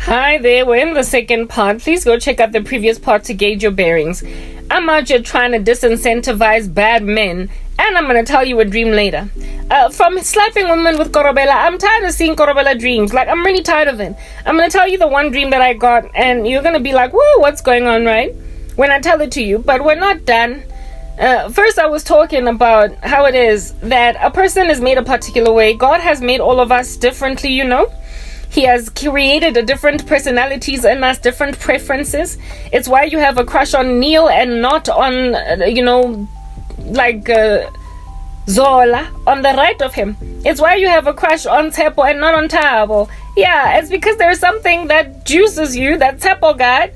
Hi there, we're in the second part. Please go check out the previous part to gauge your bearings. I'm out here trying to disincentivize bad men, and I'm going to tell you a dream later. From slapping women with Korobela, I'm tired of seeing Korobela dreams. Like, I'm really tired of it. I'm going to tell you the one dream that I got, and you're going to be like, whoa, what's going on, right? When I tell it to you, but we're not done. First, I was talking about how it is that a person is made a particular way. God has made all of us differently, you know. He has created different personalities in us, different preferences. It's why you have a crush on Neil and not on, Zola on the right of him. It's why you have a crush on Tepo and not on Tabo. Yeah, it's because there's something that juices you, that Tepo got,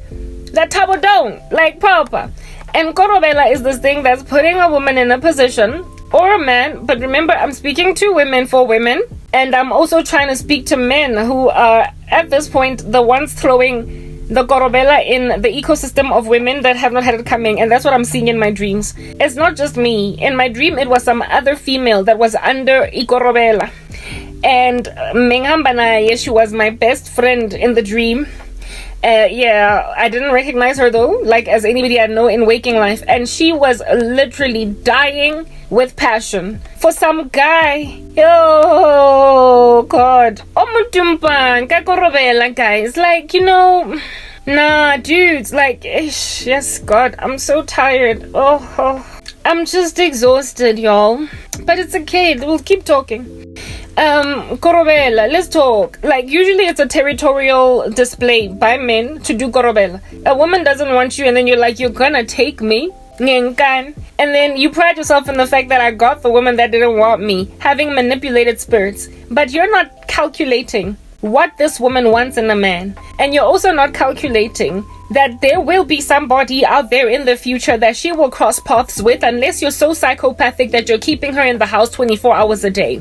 that Tabo don't, like proper. And Korobela is this thing that's putting a woman in a position, or a man, but remember, I'm speaking to women for women. And I'm also trying to speak to men who are, at this point, the ones throwing the Korobela in the ecosystem of women that have not had it coming. And that's what I'm seeing in my dreams. It's not just me. In my dream, it was some other female that was under Korobela. And Menghambana, she was my best friend in the dream. I didn't recognize her though, like as anybody I know in waking life. And she was literally dying with passion for some guy. Oh God. Omutumpan, kakorobela guys. Like, nah, dudes, like, yes, God, I'm so tired. I'm just exhausted, y'all. But it's okay, we'll keep talking. Korobela, let's talk. Like, usually it's a territorial display by men to do Korobela. A woman doesn't want you and then you're like, you're gonna take me. And then you pride yourself in the fact that I got the woman that didn't want me, having manipulated spirits. But you're not calculating what this woman wants in a man. And you're also not calculating that there will be somebody out there in the future that she will cross paths with, unless you're so psychopathic that you're keeping her in the house 24 hours a day.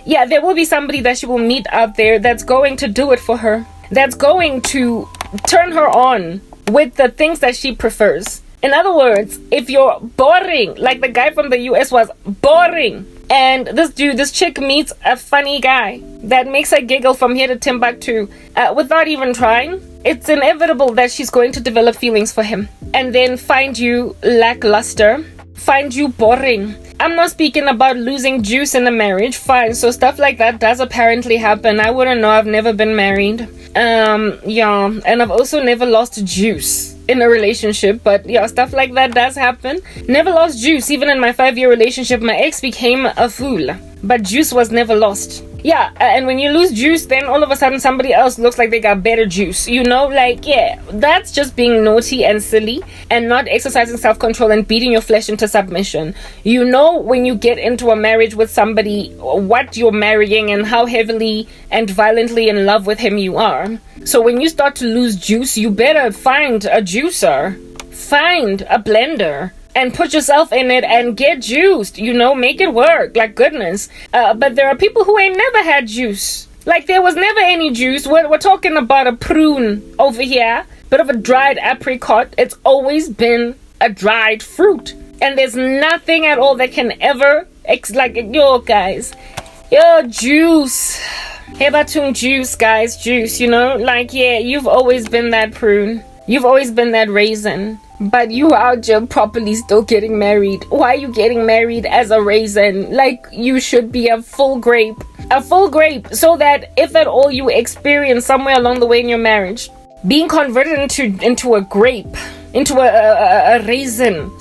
Yeah, there will be somebody that she will meet out there that's going to do it for her, that's going to turn her on with the things that she prefers. In other words, if you're boring, like the guy from the US was boring, and this chick meets a funny guy that makes her giggle from here to Timbuktu without even trying, it's inevitable that she's going to develop feelings for him and then find you lackluster, find you boring. I'm not speaking about losing juice in a marriage, fine, so stuff like that does apparently happen. I wouldn't know, I've never been married. And I've also never lost juice in a relationship, but yeah, stuff like that does happen. Never lost juice. Even in my 5-year relationship, my ex became a fool, but juice was never lost. Yeah, and when you lose juice, then all of a sudden somebody else looks like they got better juice, that's just being naughty and silly and not exercising self-control and beating your flesh into submission. You know, when you get into a marriage with somebody, what you're marrying and how heavily and violently in love with him you are. So when you start to lose juice, you better find a juicer, find a blender, and put yourself in it and get juiced, make it work, like goodness. But there are people who ain't never had juice. Like, there was never any juice. We're talking about a prune over here, bit of a dried apricot. It's always been a dried fruit. And there's nothing at all that can ever, juice. Hebatung juice, guys, juice, you've always been that prune. You've always been that raisin. But you out here properly still getting married. Why are you getting married as a raisin? Like, you should be a full grape. A full grape, so that if at all you experience somewhere along the way in your marriage being converted into a grape, into a raisin,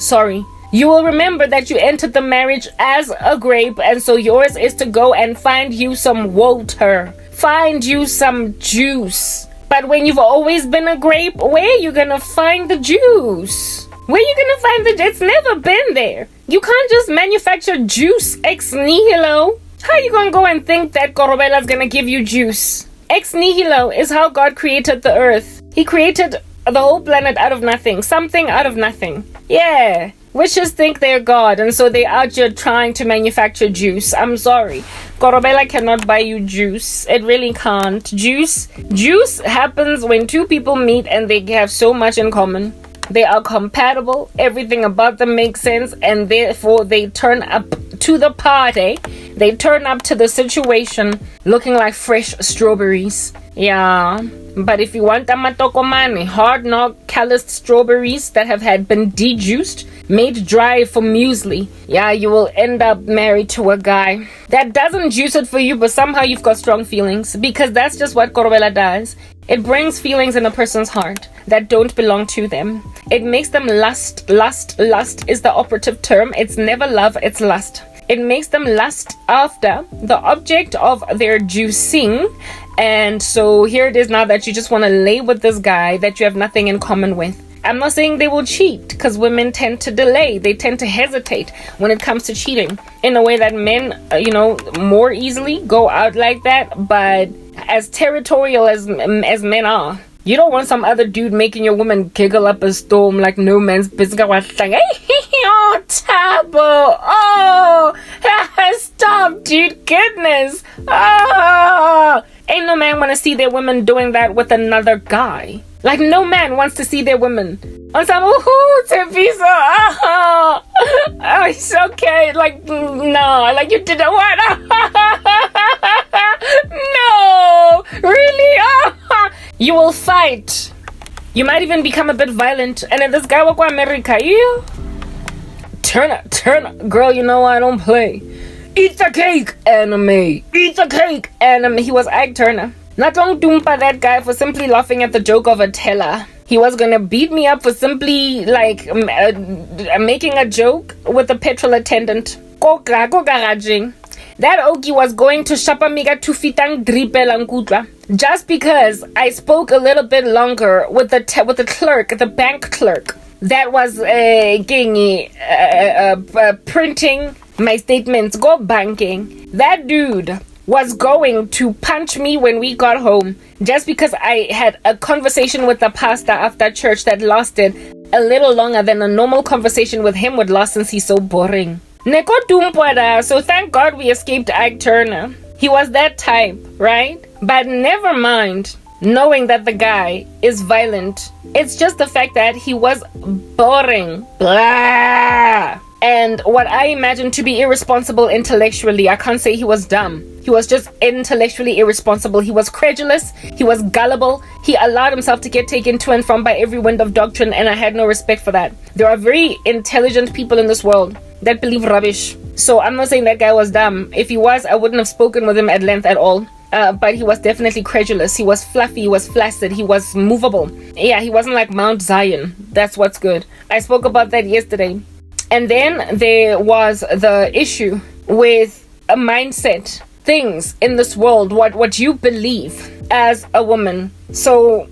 you will remember that you entered the marriage as a grape, and so yours is to go and find you some water, find you some juice. But when you've always been a grape, where are you gonna find the juice? Where are you gonna find it's never been there. You can't just manufacture juice ex nihilo. How are you gonna go and think that Korobela's gonna give you juice? Ex nihilo is how God created the earth. He created the whole planet out of nothing, something out of nothing. Yeah. Witches think they're God, and so they're out here trying to manufacture juice. I'm sorry. Korobela cannot buy you juice. It really can't. Juice happens when two people meet and they have so much in common. They are compatible. Everything about them makes sense, and therefore they turn up to the party. They turn up to the situation looking like fresh strawberries. Yeah, but if you want amatokomane, hard knock calloused strawberries that have been dejuiced, made dry for muesli, yeah, you will end up married to a guy that doesn't juice it for you, but somehow you've got strong feelings, because that's just what Korobela does. It brings feelings in a person's heart that don't belong to them. It makes them lust. Lust is the operative term. It's never love, it's lust. It makes them lust after the object of their juicing. And so here it is now that you just want to lay with this guy that you have nothing in common with. I'm not saying they will cheat, because women tend to delay. They tend to hesitate when it comes to cheating in a way that men, more easily go out like that. But as territorial as men are, you don't want some other dude making your woman giggle up a storm like no man's business. Oh, Tabo. Oh, stop, dude. Goodness. Oh. Ain't no man want to see their women doing that with another guy. Like, no man wants to see their women on some, oh, it's okay. Like, no, like you did what? No, really? You will fight. You might even become a bit violent. And then this guy will go America. You turn. Girl, you know I don't play. Eat the cake, anime. Eat the cake, anime. He was Ike Turner. Not long dumpa that guy for simply laughing at the joke of a teller. He was gonna beat me up for simply making a joke with a petrol attendant. That Ogie was going to shapamiga tufitang dripela nkutla just because I spoke a little bit longer with the clerk, the bank clerk that was printing my statements. Go banking. That dude was going to punch me when we got home just because I had a conversation with the pastor after church that lasted a little longer than a normal conversation with him would last, since he's so boring. So thank God we escaped Ike Turner. He was that type, right? But never mind knowing that the guy is violent. It's just the fact that he was boring. Blah. And what I imagine to be irresponsible intellectually, I can't say he was dumb. He was just intellectually irresponsible. He was credulous. He was gullible. He allowed himself to get taken to and from by every wind of doctrine, and I had no respect for that. There are very intelligent people in this world that believe rubbish. So I'm not saying that guy was dumb. If he was, I wouldn't have spoken with him at length at all. But he was definitely credulous. He was fluffy. He was flaccid. He was movable. Yeah, he wasn't like Mount Zion. That's what's good. I spoke about that yesterday. And then there was the issue with a mindset, things in this world, what you believe as a woman. So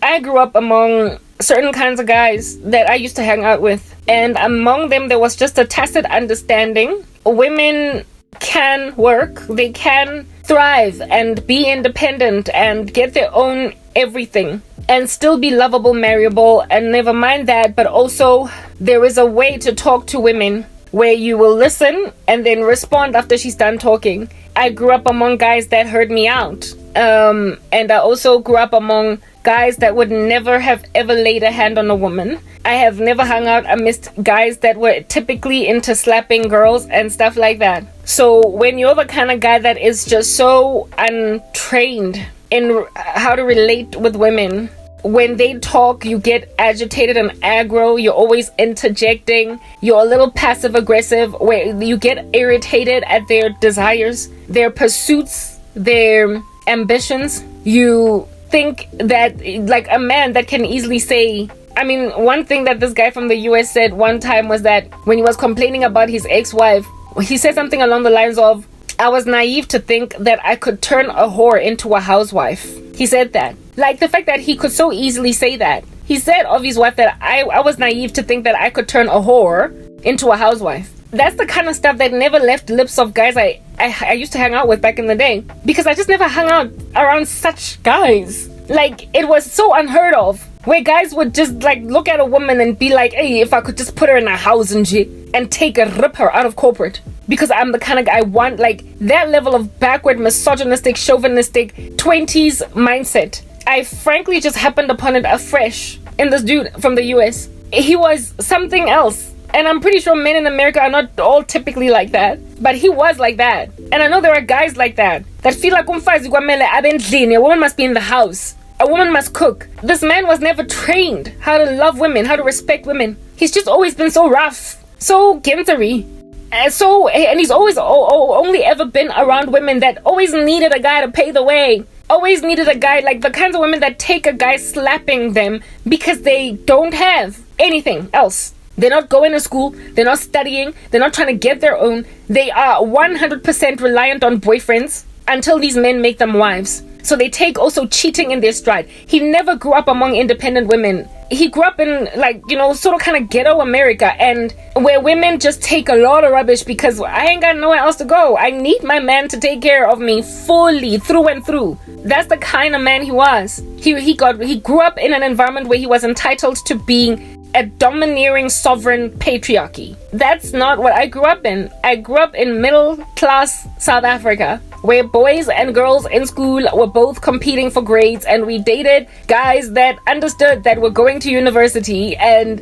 I grew up among certain kinds of guys that I used to hang out with. And among them, there was just a tacit understanding. Women can work, they can thrive and be independent and get their own everything and still be lovable, marriable, and never mind that, but also there is a way to talk to women where you will listen and then respond after she's done talking. I grew up among guys that heard me out, and I also grew up among guys that would never have ever laid a hand on a woman. I have never hung out amidst guys that were typically into slapping girls and stuff like that. So when you're the kind of guy that is just so untrained in how to relate with women, when they talk, you get agitated and aggro. You're always interjecting. You're a little passive aggressive, where you get irritated at their desires, their pursuits, their ambitions. You think that, like, a man that can easily say, I mean, one thing that this guy from the US said one time was that when he was complaining about his ex-wife, he said something along the lines of, I was naive to think that I could turn a whore into a housewife. He said that. Like, the fact that he could so easily say that. He said of his wife that I was naive to think that I could turn a whore into a housewife. That's the kind of stuff that never left lips of guys I used to hang out with back in the day. Because I just never hung out around such guys. Like, it was so unheard of. Where guys would just, like, look at a woman and be like, hey, if I could just put her in a house and shit and rip her out of corporate. Because I'm the kind of guy I want, like, that level of backward, misogynistic, chauvinistic 20s mindset. I frankly just happened upon it afresh in this dude from the US. He was something else. And I'm pretty sure men in America are not all typically like that. But he was like that. And I know there are guys like that feel like umfazi kwamele abe endlini, a woman must be in the house. A woman must cook. This man was never trained how to love women, how to respect women. He's just always been so rough, so gintery. And he's always only ever been around women that always needed a guy to pay the way. Always needed a guy, like the kinds of women that take a guy slapping them because they don't have anything else. They're not going to school, they're not studying, they're not trying to get their own. They are 100% reliant on boyfriends until these men make them wives. So they take also cheating in their stride. He never grew up among independent women. He grew up in, like, you know, sort of kind of ghetto America, and where women just take a lot of rubbish because I ain't got nowhere else to go. I need my man to take care of me fully, through and through. That's the kind of man he was. He grew up in an environment where he was entitled to being a domineering sovereign patriarchy. That's not what I grew up in. I grew up in middle class South Africa, where boys and girls in school were both competing for grades, and we dated guys that understood that we're going to university, and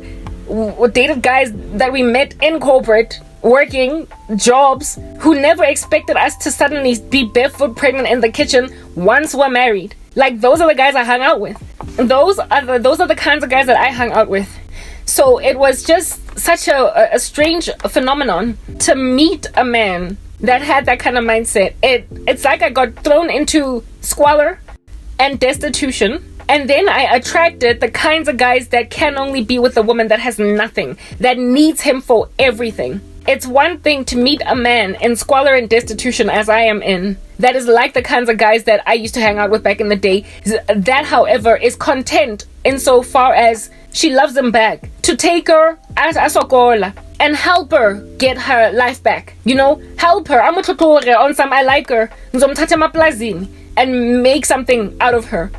dated guys that we met in corporate, working jobs, who never expected us to suddenly be barefoot pregnant in the kitchen once we're married. Like, those are the guys I hung out with. Those are the kinds of guys that I hung out with. So it was just such a strange phenomenon to meet a man that had that kind of mindset. It's like I got thrown into squalor and destitution, and then I attracted the kinds of guys that can only be with a woman that has nothing, that needs him for everything. It's one thing to meet a man in squalor and destitution, as I am in, that is like the kinds of guys that I used to hang out with back in the day. That, however, is content insofar as she loves him back, to take her as asokola and help her get her life back. You know, help her. I'm on some, I like her, and make something out of her.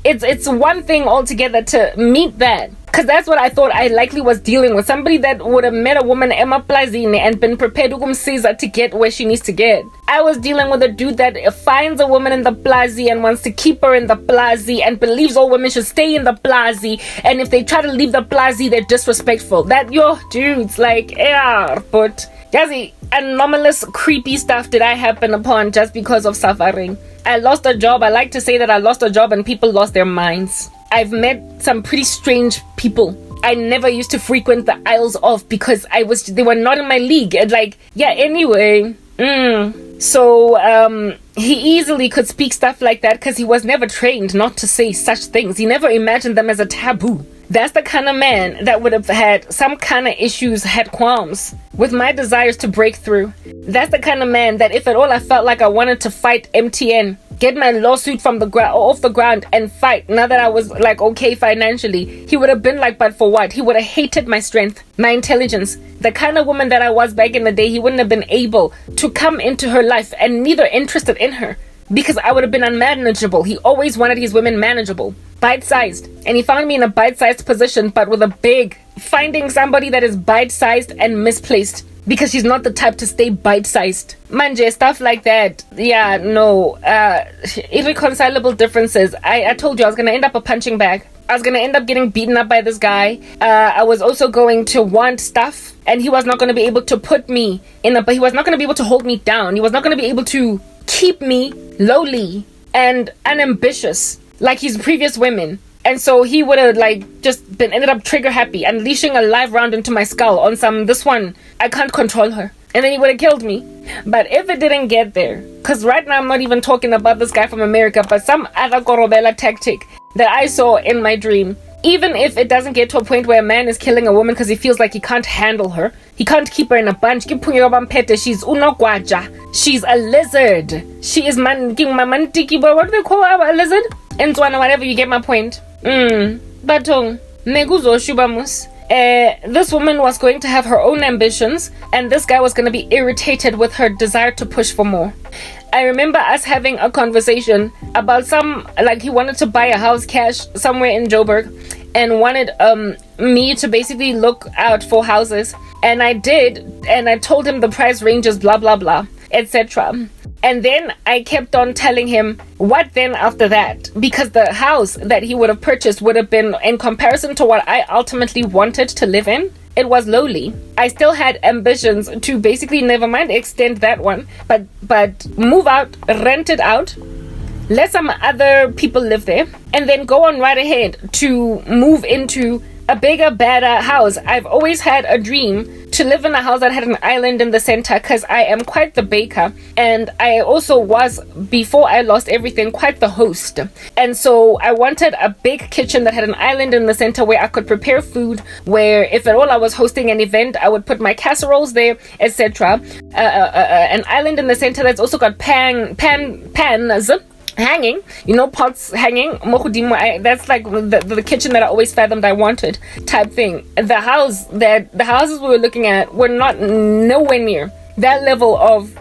It's one thing altogether to meet that, because that's what I thought I likely was dealing with. Somebody that would have met a woman emaplazini and been prepared to get where she needs to get. I was dealing with a dude that finds a woman in the plazi and wants to keep her in the plazi and believes all women should stay in the plazi, and if they try to leave the plazi, they're disrespectful. That, yo, dudes, like, yeah, but Yazi, anomalous, creepy stuff did I happen upon just because of suffering. I lost a job. I like to say that I lost a job and people lost their minds. I've met some pretty strange people I never used to frequent the aisles of because they were not in my league. And like, yeah, anyway. So, he easily could speak stuff like that because he was never trained not to say such things. He never imagined them as a taboo. That's the kind of man that would have had some kind of issues, had qualms with my desires to break through. That's the kind of man that if at all I felt like I wanted to fight MTN, get my lawsuit from the off the ground and fight, now that I was like okay financially, he would have been like, but for what? He would have hated my strength, my intelligence. The kind of woman that I was back in the day, he wouldn't have been able to come into her life and neither interested in her, because I would have been unmanageable. He always wanted his women manageable, bite-sized, and he found me in a bite-sized position, but with a big, finding somebody that is bite-sized and misplaced, because she's not the type to stay bite-sized. Manje, stuff like that. Yeah, no. Irreconcilable differences. I told you I was going to end up a punching bag. I was going to end up getting beaten up by this guy. I was also going to want stuff, and he was not going to be able to put me but he was not going to be able to hold me down. He was not going to be able to keep me lowly and unambitious like his previous women. And so he would have ended up trigger happy, unleashing a live round into my skull on this one, I can't control her. And then he would have killed me. But if it didn't get there, because right now I'm not even talking about this guy from America, but some other Korobela tactic that I saw in my dream, even if it doesn't get to a point where a man is killing a woman because he feels like he can't handle her, he can't keep her in a bunch, she's unogwaja, she's a lizard, she is what do they call her, a lizard? And whatever, you get my point. But this woman was going to have her own ambitions, and this guy was going to be irritated with her desire to push for more. I remember us having a conversation about he wanted to buy a house cash somewhere in Joburg and wanted me to basically look out for houses, and I did, and I told him the price ranges, blah blah blah, etc. And then I kept on telling him, what then after that? Because the house that he would have purchased would have been, in comparison to what I ultimately wanted to live in, it was lowly. I still had ambitions to basically, never mind extend that one, but move out, rent it out, let some other people live there, and then go on right ahead to move into a bigger, better house. I've always had a dream to live in a house that had an island in the center, because I am quite the baker, and I also was, before I lost everything, quite the host. And so I wanted a big kitchen that had an island in the center where I could prepare food, where if at all I was hosting an event, I would put my casseroles there, etc. An island in the center that's also got pans hanging, pots hanging. That's like the kitchen that I always fathomed I wanted, type thing. The houses we were looking at were nowhere near that level of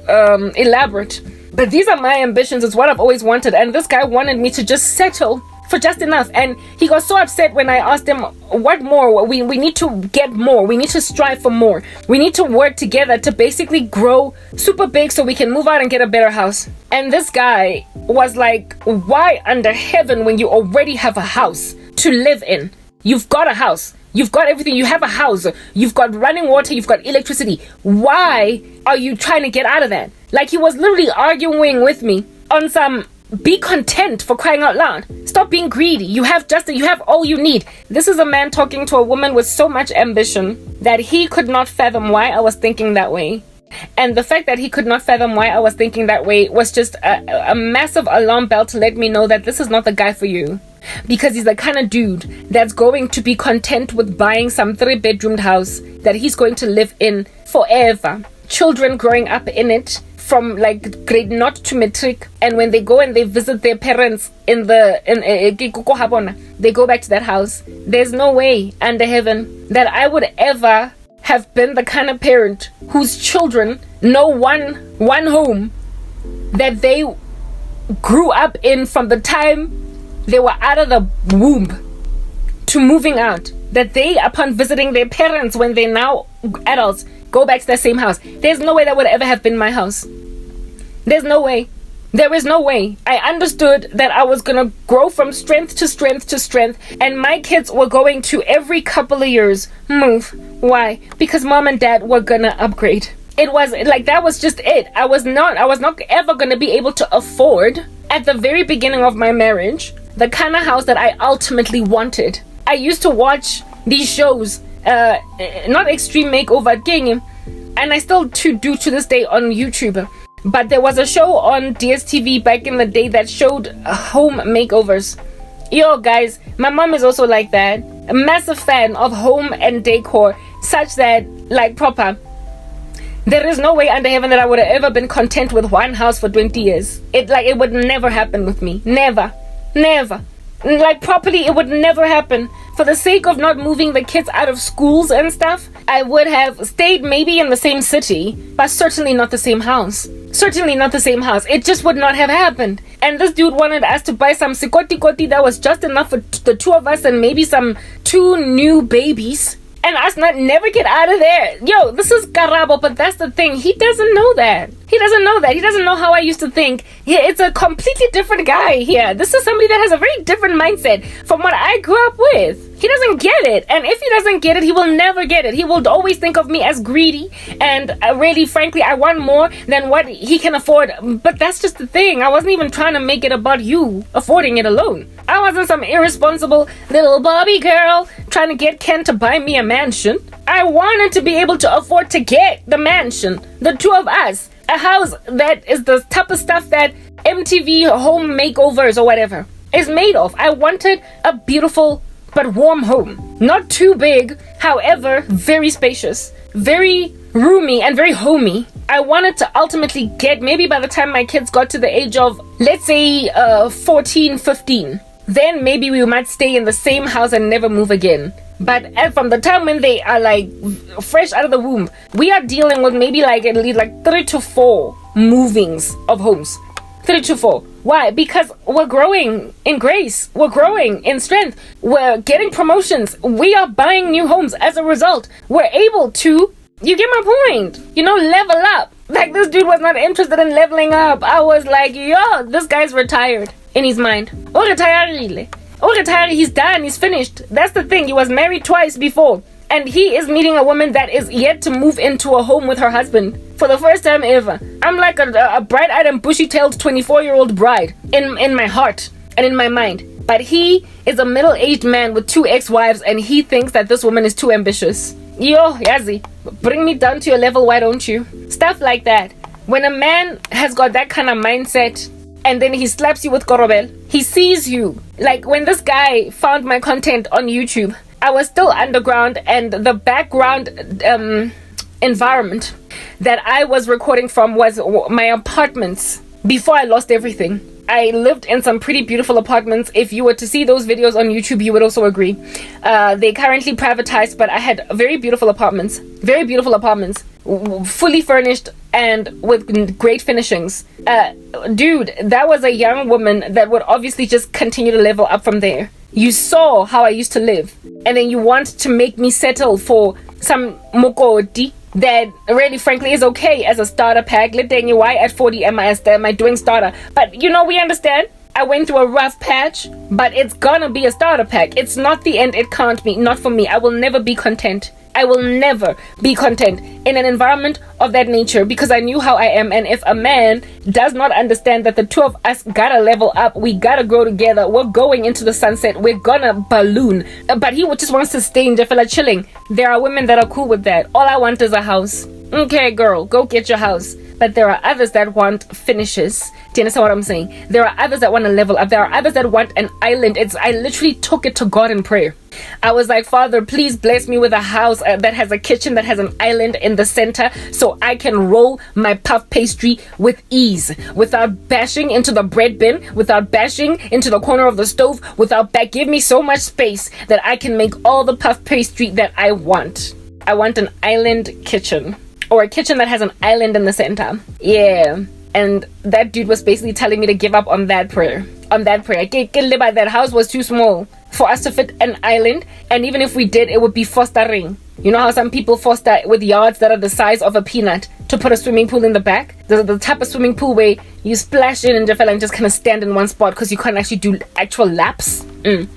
elaborate. But these are my ambitions. It's what I've always wanted. And this guy wanted me to just settle for just enough. And he got so upset when I asked him, what more? We need to get more. We need to strive for more. We need to work together to basically grow super big so we can move out and get a better house. And this guy was like, why under heaven, when you already have a house to live in? You've got a house. You've got everything. You have a house. You've got running water. You've got electricity. Why are you trying to get out of that? Like, he was literally arguing with me on some, be content, for crying out loud. Stop being greedy. You have all you need. This is a man talking to a woman with so much ambition that he could not fathom why I was thinking that way. And the fact that he could not fathom why I was thinking that way was just a massive alarm bell to let me know that this is not the guy for you. Because he's the kind of dude that's going to be content with buying some 3-bedroomed house that he's going to live in forever. Children growing up in it from like grade 0 to matric, and when they go and they visit their parents they go back to that house. There's no way under heaven that I would ever have been the kind of parent whose children know one home that they grew up in from the time they were out of the womb to moving out, that they, upon visiting their parents when they're now adults, go back to the same house. There's no way that would ever have been my house. There's no way. There is no way. I understood that I was going to grow from strength to strength to strength, and my kids were going to, every couple of years, move. Why? Because mom and dad were going to upgrade. It was like, that was just it. I was not ever going to be able to afford, at the very beginning of my marriage, the kind of house that I ultimately wanted. I used to watch these shows, not Extreme Makeover, and I still do to this day on YouTube. But there was a show on DSTV back in the day that showed home makeovers. Yo, guys, my mom is also like that. A massive fan of home and decor, such that, like, proper. There is no way under heaven that I would have ever been content with one house for 20 years. It would never happen with me. Never. Like, properly, it would never happen. For the sake of not moving the kids out of schools and stuff, I would have stayed maybe in the same city, but certainly not the same house. Certainly not the same house. It just would not have happened. And this dude wanted us to buy some sikoti that was just enough for the two of us and maybe some 2 new babies. And us never get out of there. Yo, this is Karabo, but that's the thing. He doesn't know that. He doesn't know how I used to think. Yeah, it's a completely different guy here. This is somebody that has a very different mindset from what I grew up with. He doesn't get it. And if he doesn't get it, he will never get it. He will always think of me as greedy. And really, frankly, I want more than what he can afford. But that's just the thing. I wasn't even trying to make it about you affording it alone. I wasn't some irresponsible little Bobby girl trying to get Ken to buy me a mansion. I wanted to be able to afford to get the mansion. The two of us. A house that is the type of stuff that MTV home makeovers or whatever is made of. I wanted a beautiful but warm home. Not too big, however, very spacious. Very roomy and very homey. I wanted to ultimately get, maybe by the time my kids got to the age of, let's say, 14, 15. Then maybe we might stay in the same house and never move again. But from the time when they are like fresh out of the womb, we are dealing with maybe like at least like 3 to 4 movings of homes. 3 to 4. Why? Because we're growing in grace. We're growing in strength. We're getting promotions. We are buying new homes. As a result, we're able to, you get my point, level up. Like, this dude was not interested in leveling up. I was like, yo, this guy's retired in his mind. Retired, he's done, he's finished. That's the thing. He was married twice before. And he is meeting a woman that is yet to move into a home with her husband for the first time ever. I'm like a bright-eyed and bushy-tailed 24-year-old bride in my heart and in my mind. But he is a middle-aged man with 2 ex-wives, and he thinks that this woman is too ambitious. Yo, Yazi, bring me down to your level, why don't you? Stuff like that. When a man has got that kind of mindset, and then he slaps you with korobel, he sees you. Like when this guy found my content on YouTube, I was still underground, and the background environment that I was recording from was my apartments before I lost everything. I lived in some pretty beautiful apartments. If you were to see those videos on YouTube, you would also agree. They currently privatized, but I had very beautiful apartments, fully furnished and with great finishings. Dude, that was a young woman that would obviously just continue to level up from there. You saw how I used to live, and then you want to make me settle for some mokoti that really frankly is okay as a starter pack. Why at 40 am I doing starter? But you know, we understand. I went through a rough patch, but it's gonna be a starter pack. It's not the end. It can't be. Not for me. I will never be content. I will never be content in an environment of that nature, because I knew how I am. And if a man does not understand that the two of us gotta level up, we gotta grow together, we're going into the sunset, we're gonna balloon, but he just wants to stay in Jeffela chilling. There are women that are cool with that. All I want is a house. Okay, girl, go get your house. But there are others that want finishes. Do you understand what I'm saying? There are others that want to level up. There are others that want an island. I literally took it to God in prayer. I was like, Father, please bless me with a house that has a kitchen that has an island in the center, so I can roll my puff pastry with ease, without bashing into the bread bin, without bashing into the corner of the stove, give me so much space that I can make all the puff pastry that I want. I want an island kitchen, or a kitchen that has an island in the center. Yeah. And that dude was basically telling me to give up on that prayer. That house was too small for us to fit an island, and even if we did, it would be fostering. You know how some people foster with yards that are the size of a peanut to put a swimming pool in the back? The type of swimming pool where you splash in and just kind of stand in one spot because you can't actually do actual laps. It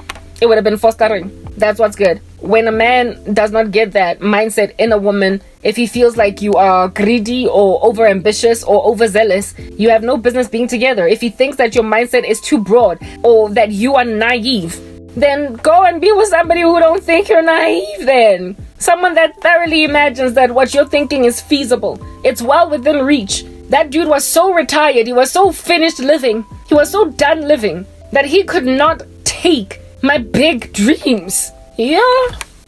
would have been fostering. That's what's good. When a man does not get that mindset in a woman, if he feels like you are greedy or overambitious or overzealous, you have no business being together. If he thinks that your mindset is too broad or that you are naive, then go and be with somebody who don't think you're naive then. Someone that thoroughly imagines that what you're thinking is feasible. It's well within reach. That dude was so retired, he was so finished living, he was so done living that he could not take my big dreams. Yeah.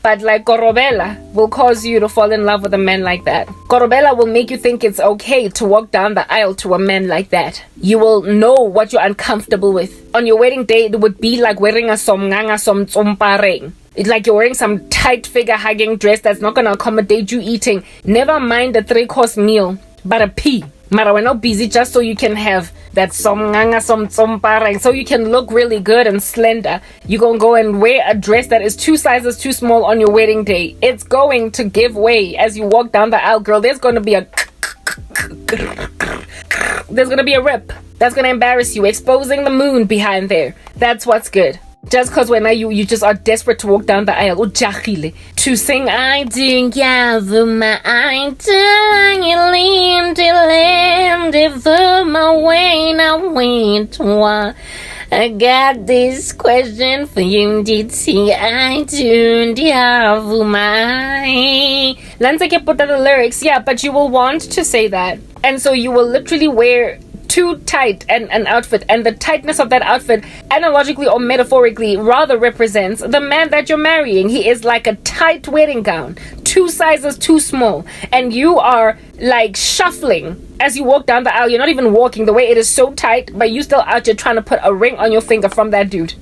But like Korobela will cause you to fall in love with a man like that. Korobela will make you think it's okay to walk down the aisle to a man like that. You will know what you're uncomfortable with. On your wedding day, it would be like wearing a somnganga somtsompareng. It's like you're wearing some tight figure hugging dress that's not gonna accommodate you eating. Never mind a 3-course meal, but a pea. Mara, we're not busy just so you can have that somnganga somtsompareng, so you can look really good and slender. You're gonna go and wear a dress that is 2 sizes too small on your wedding day. It's going to give way as you walk down the aisle, girl. There's gonna be a rip that's gonna embarrass you, exposing the moon behind there. That's what's good. Just because when you just are desperate to walk down the aisle, to sing I do my I I got this question for you, did see I do my Lanza can put the lyrics, yeah, but you will want to say that. And so you will literally wear too tight an outfit, and the tightness of that outfit, analogically or metaphorically, rather represents the man that you're marrying. He is like a tight wedding gown, 2 sizes too small, and you are like shuffling as you walk down the aisle. You're not even walking, the way it is so tight, but you still out here trying to put a ring on your finger from that dude.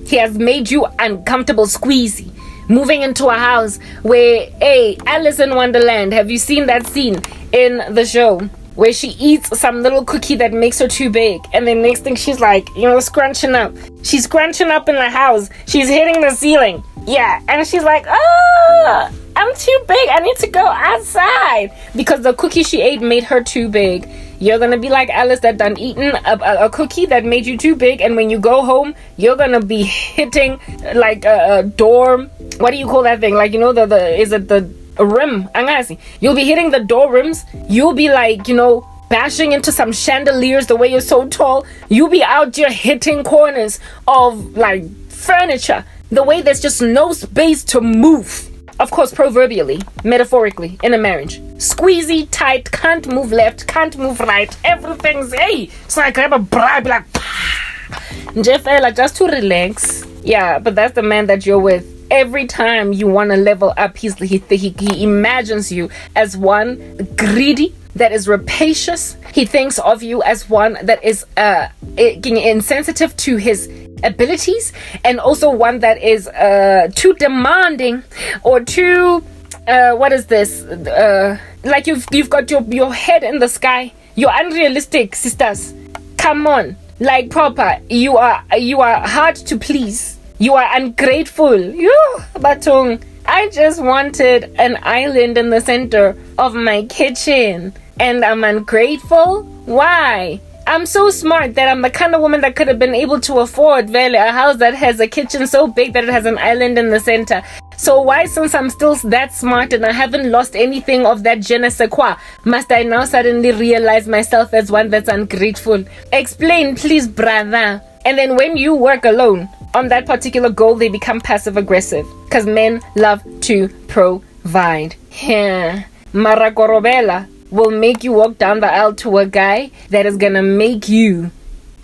He has made you uncomfortable, squeezy, moving into a house where, hey, Alice in Wonderland, have you seen that scene in the show where she eats some little cookie that makes her too big, and then next thing she's like, scrunching up. She's scrunching up in the house. She's hitting the ceiling. Yeah, and she's like, I'm too big. I need to go outside. Because the cookie she ate made her too big. You're gonna be like Alice that done eaten a cookie that made you too big, and when you go home, you're gonna be hitting like a door. What do you call that thing? Like, you know, is it the rim? Angasi. You'll be hitting the door rims. You'll be like, you know, bashing into some chandeliers the way you're so tall. You'll be out here hitting corners of like furniture the way there's just no space to move. Of course, proverbially, metaphorically, in a marriage. Squeezy tight, can't move left, can't move right. Everything's, hey, it's like grab a bribe, like, just to relax. Yeah, but that's the man that you're with. Every time you want to level up, he imagines you as one greedy, that is rapacious. He thinks of you as one that is insensitive to his abilities, and also one that is too demanding or too what is this, like you've got your head in the sky. You're unrealistic, sisters. Come on, like proper. You are hard to please. You are ungrateful. Batung. I just wanted an island in the center of my kitchen, and I'm ungrateful? Why? I'm so smart that I'm the kind of woman that could have been able to afford a house that has a kitchen so big that it has an island in the center. So why, since I'm still that smart and I haven't lost anything of that je ne sais quoi, must I now suddenly realize myself as one that's ungrateful? Explain, please, brother. And then when you work alone on that particular goal, they become passive aggressive because men love to provide. Yeah. Marakorobela will make you walk down the aisle to a guy that is gonna make you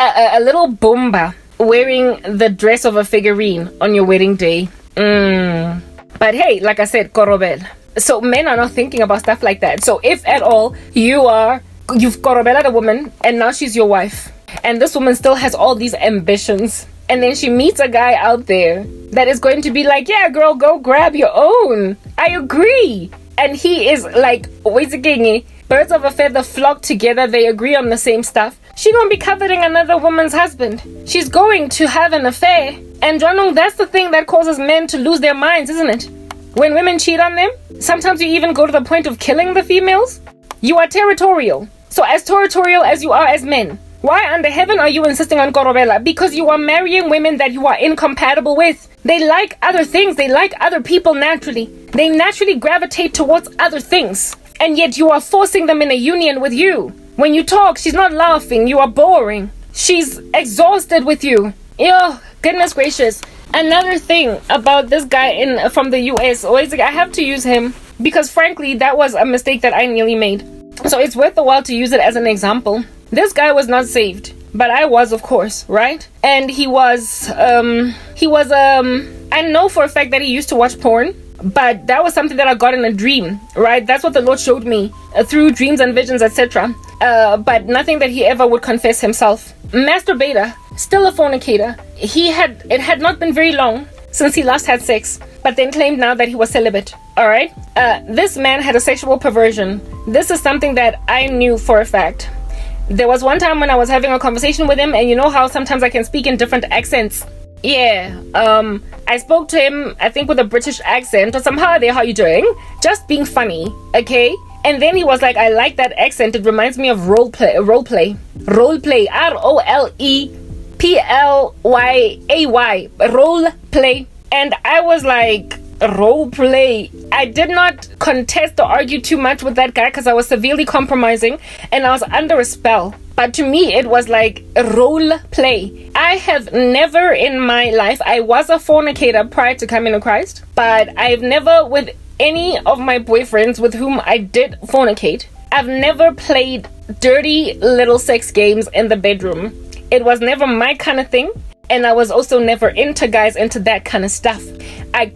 a little bomba wearing the dress of a figurine on your wedding day. But hey, like I said, korobela. So men are not thinking about stuff like that. So if at all you've korobela a woman and now she's your wife, and this woman still has all these ambitions, and then she meets a guy out there that is going to be like, yeah, girl, go grab your own. I agree. And he is like, birds of a feather flock together. They agree on the same stuff. She gonna be coveting another woman's husband. She's going to have an affair. And Janung, that's the thing that causes men to lose their minds, isn't it? When women cheat on them, sometimes you even go to the point of killing the females. You are territorial. So as territorial as you are as men, why under heaven are you insisting on korobela? Because you are marrying women that you are incompatible with. They like other things. They like other people naturally. They naturally gravitate towards other things. And yet you are forcing them in a union with you. When you talk, she's not laughing. You are boring. She's exhausted with you. Oh, goodness gracious. Another thing about this guy from the US, always I have to use him because frankly, that was a mistake that I nearly made. So it's worth the while to use it as an example. This guy was not saved, but I was, of course, right? And he was, I know for a fact that he used to watch porn, but that was something that I got in a dream, right? That's what the Lord showed me through dreams and visions, etc. But nothing that he ever would confess himself. Masturbator, still a fornicator. It had not been very long since he last had sex, but then claimed now that he was celibate. All right? This man had a sexual perversion. This is something that I knew for a fact. There was one time when I was having a conversation with him, and you know how sometimes I can speak in different accents. Yeah, I spoke to him, I think with a British accent, or somehow there, how you doing? Just being funny, okay? And then he was like, I like that accent, it reminds me of role play, roleplay, role play. And I was like, role play. I did not contest or argue too much with that guy because I was severely compromising and I was under a spell. But to me, it was like role play. I have never in my life, I was a fornicator prior to coming to Christ, but I've never, with any of my boyfriends with whom I did fornicate, I've never played dirty little sex games in the bedroom. It was never my kind of thing. And I was also never into guys into that kind of stuff. Like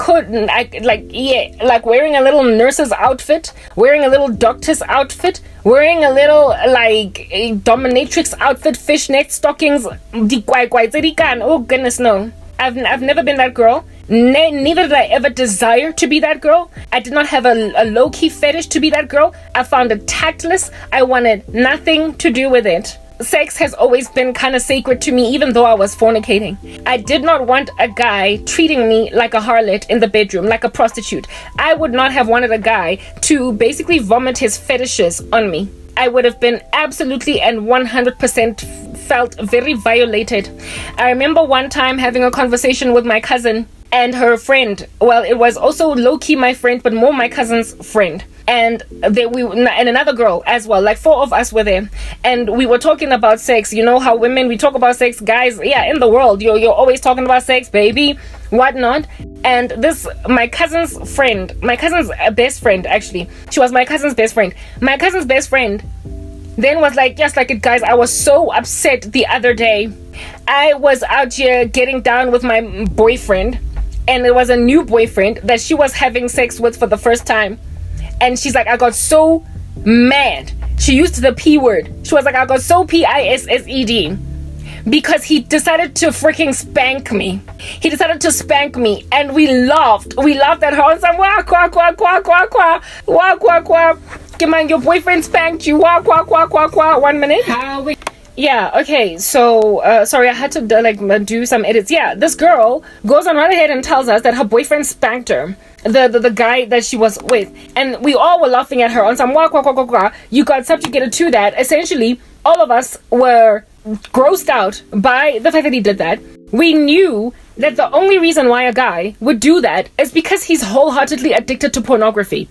wearing a little nurse's outfit, wearing a little doctor's outfit, wearing a little like a dominatrix outfit, fishnet stockings. Oh goodness, no. I've never been that girl. Neither did I ever desire to be that girl. I did not have a low-key fetish to be that girl. I found it tactless. I wanted nothing to do with it. Sex has always been kind of sacred to me, even though I was fornicating. I did not want a guy treating me like a harlot in the bedroom, like a prostitute. I would not have wanted a guy to basically vomit his fetishes on me. I would have been absolutely and 100% felt very violated. I remember one time having a conversation with my cousin and her friend. Well, it was also low-key my friend, but more my cousin's friend. And and another girl as well. Like 4 of us were there, and we were talking about sex. You know how women, we talk about sex, guys. Yeah, in the world, you're always talking about sex, baby, whatnot. And this, my cousin's friend, my cousin's best friend, actually, she was my cousin's best friend. My cousin's best friend then was like, just like it, guys, I was so upset the other day. I was out here getting down with my boyfriend, and it was a new boyfriend that she was having sex with for the first time. And she's like, I got so mad. She used the P word. She was like, I got so pissed because he decided to freaking spank me. He decided to spank me, and we laughed. We laughed at her and said, wah, quah, quah, quah, quah, quah, wah, quah, quah. Come on, your boyfriend spanked you. Wah, quah, quah, quah, quah. 1 minute. Yeah, okay, so, sorry, I had to, do some edits. Yeah, this girl goes on right ahead and tells us that her boyfriend spanked her. The guy that she was with. And we all were laughing at her on some wah, quah, quah, quah, quah. You got subjugated to that. Essentially, all of us were grossed out by the fact that he did that. We knew that the only reason why a guy would do that is because he's wholeheartedly addicted to pornography.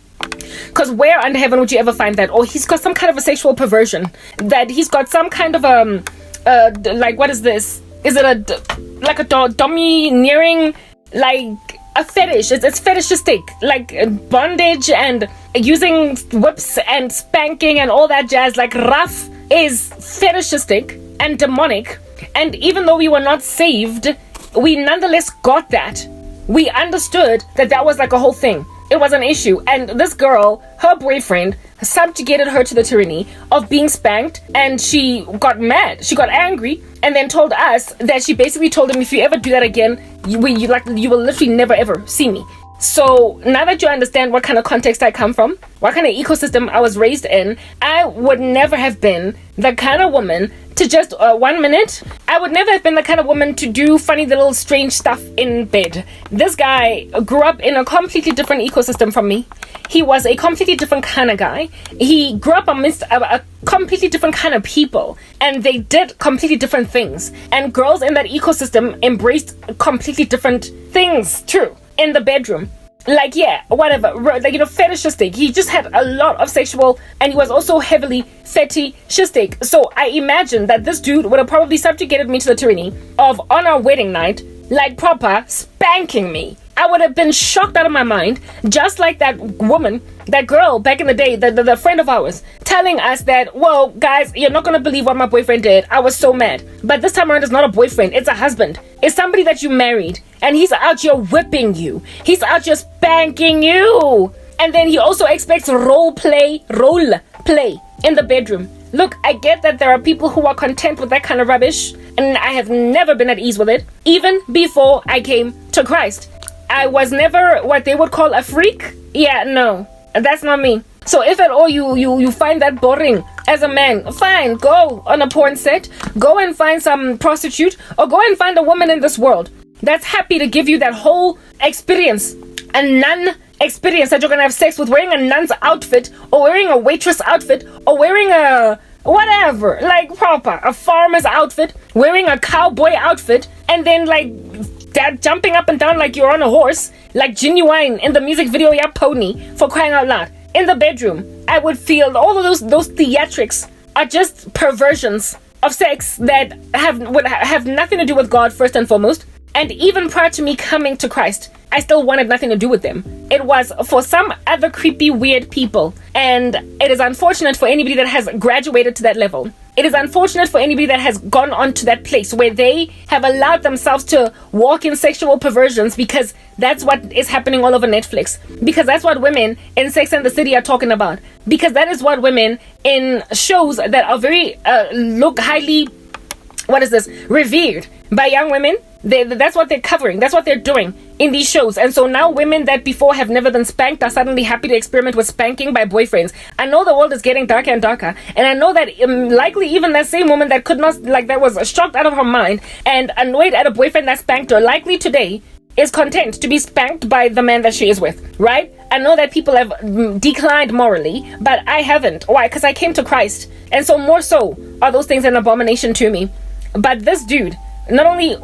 Because where under heaven would you ever find that? Or he's got some kind of a sexual perversion. That he's got some kind of what is this? Is it a domineering, like a fetish? It's fetishistic, like bondage and using whips and spanking and all that jazz. Like rough is fetishistic and demonic. And even though we were not saved, we nonetheless got that. We understood that that was like a whole thing. It was an issue. And this girl, her boyfriend, subjugated her to the tyranny of being spanked, and she got mad. She got angry, and then told us that she basically told him, if you ever do that again, you will literally never ever see me. So now that you understand what kind of context I come from, what kind of ecosystem I was raised in, I would never have been the kind of woman to just 1 minute. I would never have been the kind of woman to do funny little strange stuff in bed. This guy grew up in a completely different ecosystem from me. He was a completely different kind of guy. He grew up amidst a completely different kind of people, and they did completely different things. And girls in that ecosystem embraced completely different things too. In the bedroom, like, yeah, whatever, like, fetishistic. He just had a lot of sexual, and he was also heavily fetishistic. So I imagine that this dude would have probably subjugated me to the tyranny of, on our wedding night, like proper spanking me. I would have been shocked out of my mind, just like that woman, that girl back in the day, the friend of ours, telling us that, well, guys, you're not going to believe what my boyfriend did. I was so mad. But this time around, it's not a boyfriend. It's a husband. It's somebody that you married. And he's out here whipping you. He's out here spanking you. And then he also expects role play in the bedroom. Look, I get that there are people who are content with that kind of rubbish. And I have never been at ease with it. Even before I came to Christ. I was never what they would call a freak. Yeah, no, that's not me. So if at all you find that boring as a man, fine, go on a porn set, go and find some prostitute, or go and find a woman in this world that's happy to give you that whole experience, a nun experience that you're gonna have sex with, wearing a nun's outfit, or wearing a waitress outfit, or wearing a whatever, like proper, a farmer's outfit, wearing a cowboy outfit, and then like that jumping up and down like you're on a horse, like Genuine in the music video, yeah, pony, for crying out loud. In the bedroom, I would feel all of those theatrics are just perversions of sex that would have nothing to do with God first and foremost. And even prior to me coming to Christ, I still wanted nothing to do with them. It was for some other creepy, weird people. And it is unfortunate for anybody that has graduated to that level. It is unfortunate for anybody that has gone on to that place where they have allowed themselves to walk in sexual perversions, because that's what is happening all over Netflix. Because that's what women in Sex and the City are talking about. Because that is what women in shows that are very, look highly, revered by young women. That's what they're covering. That's what they're doing in these shows. And so now women that before have never been spanked are suddenly happy to experiment with spanking by boyfriends. I know the world is getting darker and darker. And I know that likely even that same woman that could not, that was shocked out of her mind and annoyed at a boyfriend that spanked her, likely today is content to be spanked by the man that she is with, right? I know that people have declined morally, but I haven't. Why? Because I came to Christ. And so more so are those things an abomination to me. But this dude, not only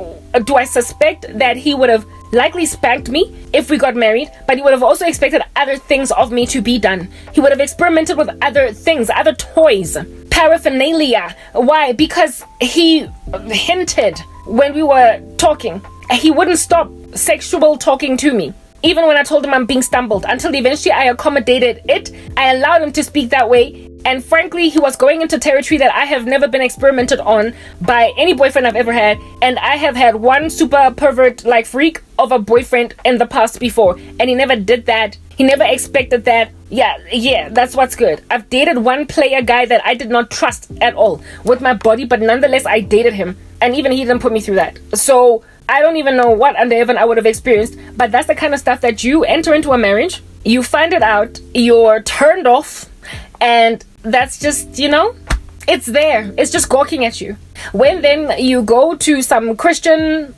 do I suspect that he would have likely spanked me if we got married, but he would have also expected other things of me to be done. He would have experimented with other things, other toys, paraphernalia. Why? Because he hinted when we were talking. He wouldn't stop sexual talking to me, even when I told him I'm being stumbled, until eventually I accommodated it. I allowed him to speak that way. And frankly, he was going into territory that I have never been experimented on by any boyfriend I've ever had. And I have had one super pervert like freak of a boyfriend in the past before. And he never did that. He never expected that. Yeah, that's what's good. I've dated one player guy that I did not trust at all with my body, but nonetheless, I dated him. And even he didn't put me through that. So I don't even know what under heaven I would have experienced. But that's the kind of stuff that you enter into a marriage, you find it out, you're turned off, and that's just, it's there. It's just gawking at you. When then you go to some Christian,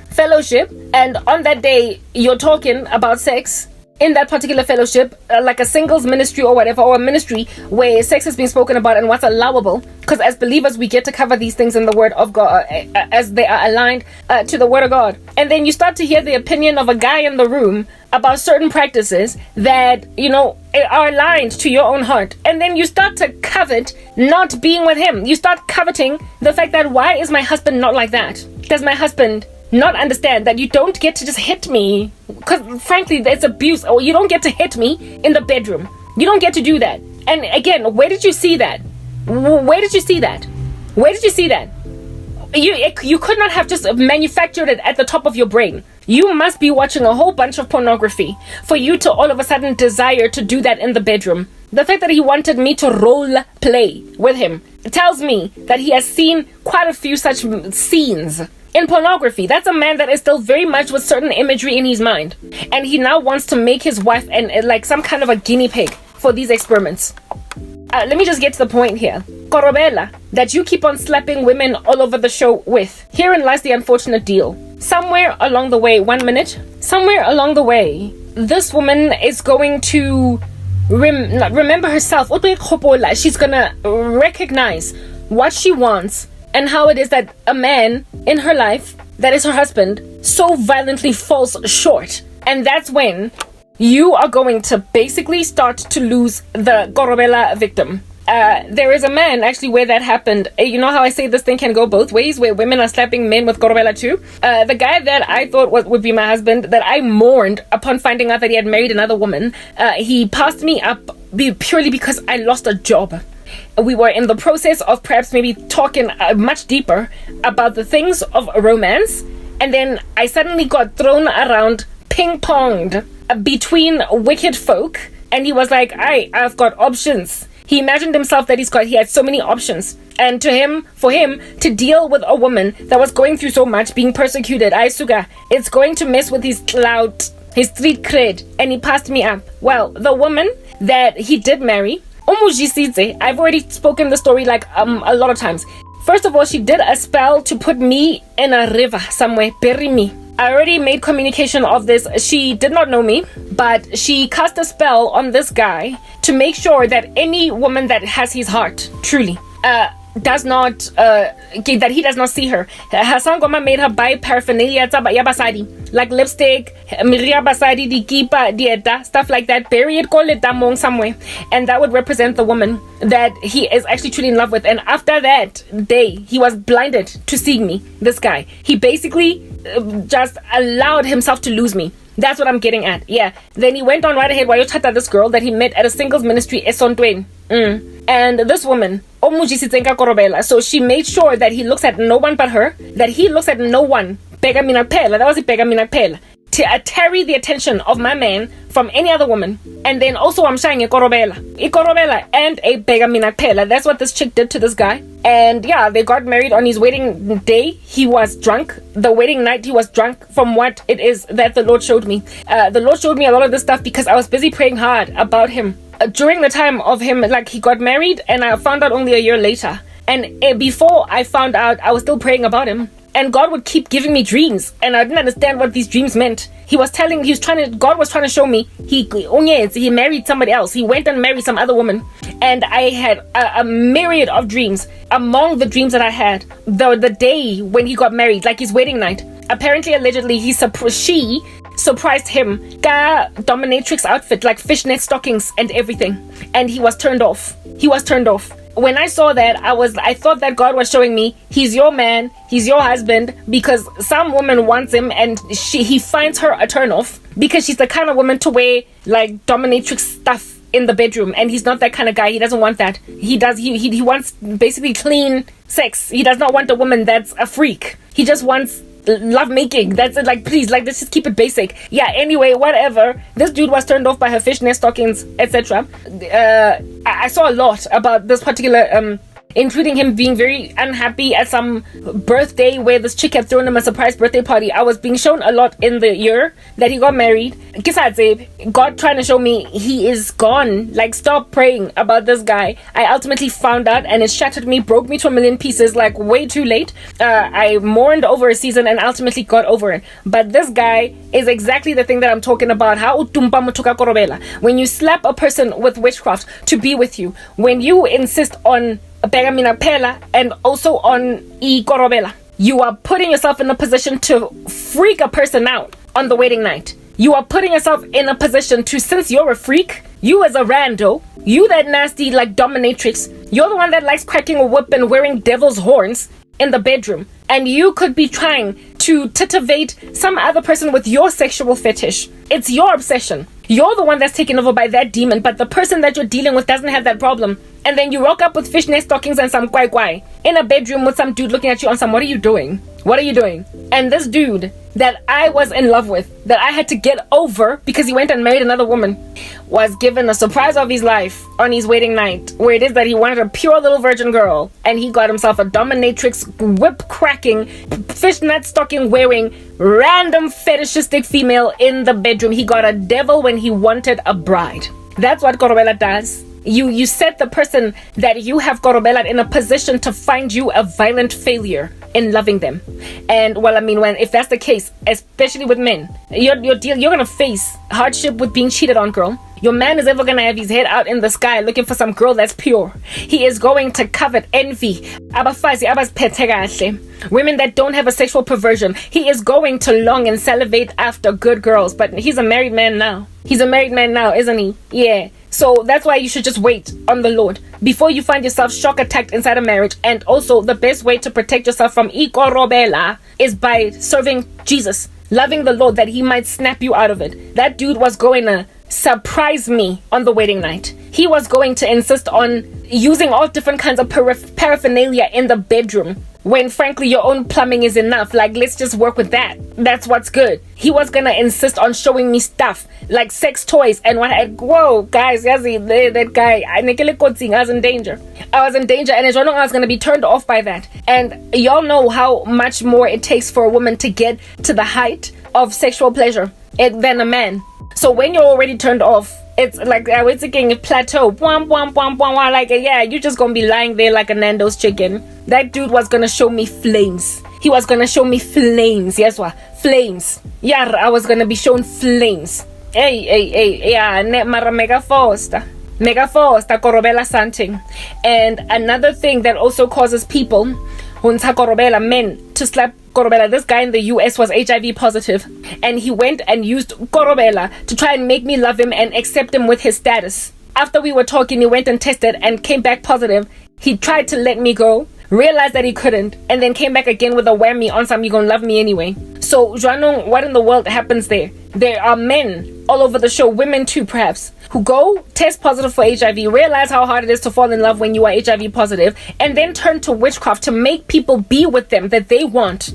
fellowship, and on that day you're talking about sex in that particular fellowship, like a singles ministry or whatever, or a ministry where sex is being spoken about and what's allowable, because as believers we get to cover these things in the Word of God as they are aligned to the Word of God. And then you start to hear the opinion of a guy in the room about certain practices that, are aligned to your own heart. And then you start to covet not being with him. You start coveting the fact that, why is my husband not like that? Does my husband not understand that you don't get to just hit me? Because frankly, it's abuse. Or you don't get to hit me in the bedroom. You don't get to do that. And again, where did you see that? Where did you see that? Where did you see that? You could not have just manufactured it at the top of your brain. You must be watching a whole bunch of pornography for you to all of a sudden desire to do that in the bedroom. The fact that he wanted me to role play with him tells me that he has seen quite a few such scenes in pornography. That's a man that is still very much with certain imagery in his mind. And he now wants to make his wife like some kind of a guinea pig for these experiments. Let me just get to the point here. Korobela, that you keep on slapping women all over the show with. Herein lies the unfortunate deal. Somewhere along the way, somewhere along the way, this woman is going to remember herself. She's gonna recognize what she wants and how it is that a man in her life, that is her husband, so violently falls short. And that's when you are going to basically start to lose the Korobela victim. There is a man actually where that happened. You know how I say this thing can go both ways, where women are slapping men with Korobela too? The guy that I thought would be my husband, that I mourned upon finding out that he had married another woman, he passed me up purely because I lost a job. We were in the process of perhaps maybe talking much deeper about the things of romance, and then I suddenly got thrown around, ping-ponged between wicked folk, and he was like, I've got options. He imagined himself that he had so many options. And for him to deal with a woman that was going through so much, being persecuted, it's going to mess with his clout, his street cred, and he passed me up. Well, the woman that he did marry, I've already spoken the story like a lot of times. First of all, she did a spell to put me in a river somewhere, bury me. I already made communication of this. She did not know me, but she cast a spell on this guy to make sure that any woman that has his heart, truly, does not, that he does not see her. Hasangoma made her buy paraphernalia, like lipstick, miria basadi, dikipa, dieta, stuff like that. Bury it, call it damong somewhere. And that would represent the woman that he is actually truly in love with. And after that day, he was blinded to seeing me, this guy. He basically just allowed himself to lose me. That's what I'm getting at. Yeah. Then he went on right ahead while you chat this girl that he met at a singles ministry, Esontwen. And this woman, so she made sure that he looks at no one but her, that he looks at no one. That was it, to tarry the attention of my man from any other woman. And then also I'm showing a Korobela and a Begaminakpela. That's what this chick did to this guy. And yeah, they got married on his wedding day. He was drunk. The wedding night, he was drunk, from what it is that the Lord showed me. The Lord showed me a lot of this stuff because I was busy praying hard about him. During the time of him, like, he got married, and I found out only a year later. And before I found out, I was still praying about him. And God would keep giving me dreams, and I didn't understand what these dreams meant. God was trying to show me he married somebody else. He went and married some other woman. And I had a myriad of dreams. Among the dreams that I had, the day when he got married, like his wedding night, apparently, allegedly, she surprised him. Dominatrix outfit, like fishnet stockings and everything. And he was turned off. When I saw that, I thought that God was showing me he's your man, he's your husband, because some woman wants him and he finds her a turn off because she's the kind of woman to wear like dominatrix stuff in the bedroom, and he's not that kind of guy. He doesn't want that. He wants basically clean sex. He does not want a woman that's a freak. He just wants love making. That's it. Like, please, like, let's just keep it basic. Yeah, anyway, whatever. This dude was turned off by her fishnet stockings, etc. I saw a lot about this particular including him being very unhappy at some birthday where this chick had thrown him a surprise birthday party. I was being shown a lot in the year that he got married. God trying to show me he is gone. Like, stop praying about this guy. I ultimately found out, and it shattered me, broke me to a million pieces, like way too late. I mourned over a season and ultimately got over it. But this guy is exactly the thing that I'm talking about. When you slap a person with witchcraft to be with you, when you insist on and also on ikorobela, you are putting yourself in a position to freak a person out on the wedding night. You are putting yourself in a position to, since you're a freak, you as a rando, you that nasty like dominatrix, you're the one that likes cracking a whip and wearing devil's horns in the bedroom, and you could be trying to titivate some other person with your sexual fetish. It's your obsession. You're the one that's taken over by that demon, but the person that you're dealing with doesn't have that problem. And then you rock up with fishnet stockings and some kwai in a bedroom with some dude looking at you on some, what are you doing? What are you doing? And this dude that I was in love with, that I had to get over because he went and married another woman, was given a surprise of his life on his wedding night, where it is that he wanted a pure little virgin girl, and he got himself a dominatrix, whip cracking, fishnet stocking wearing, random fetishistic female in the bedroom. He got a devil when he wanted a bride. That's what Korobela does. You set the person that you have Korobela in a position to find you a violent failure in loving them. And well, I mean, if that's the case, especially with men, you're gonna face hardship with being cheated on, girl. Your man is ever gonna have his head out in the sky looking for some girl that's pure. He is going to covet envy, women that don't have a sexual perversion. He is going to long and salivate after good girls. But he's a married man now. He's a married man now, isn't he? Yeah. So that's why you should just wait on the Lord before you find yourself shock attacked inside a marriage. And also, the best way to protect yourself from ikorobela is by serving Jesus, loving the Lord, that he might snap you out of it. That dude was going to surprise me on the wedding night. He was going to insist on using all different kinds of paraphernalia in the bedroom, when frankly your own plumbing is enough. Like, let's just work with that. That's what's good. He was gonna insist on showing me stuff like sex toys and whoa, guys, that guy, I was in danger. I was in danger, and I was gonna be turned off by that. And y'all know how much more it takes for a woman to get to the height of sexual pleasure than a man. So when you're already turned off, it's like we're taking a plateau. Like, yeah, you're just gonna be lying there like a Nando's chicken. That dude was gonna show me flames. He was gonna show me flames. Yes, what? Flames. Yeah, I was gonna be shown flames. Hey, yeah, mara mega fosta, korobela something. And another thing that also causes people, men, to slap Korobela. This guy in the US was HIV positive, and he went and used Korobela to try and make me love him and accept him with his status. After we were talking, he went and tested and came back positive. He tried to let me go, realized that he couldn't, and then came back again with a whammy on some, you gonna love me anyway. So, Joanong, what in the world happens there? There are men all over the show, women too perhaps, who go test positive for HIV, realize how hard it is to fall in love when you are HIV positive, and then turn to witchcraft to make people be with them that they want,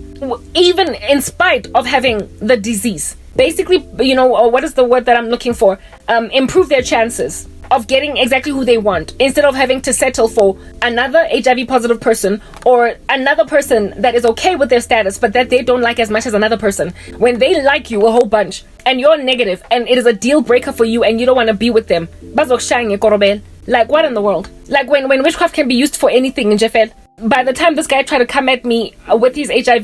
even in spite of having the disease. Basically, what is the word that I'm looking for? Improve their chances of getting exactly who they want, instead of having to settle for another HIV positive person or another person that is okay with their status but that they don't like as much as another person. When they like you a whole bunch and you're negative and it is a deal breaker for you and you don't want to be with them, like, what in the world? Like, when witchcraft can be used for anything in Jeffel. By the time this guy tried to come at me with his HIV,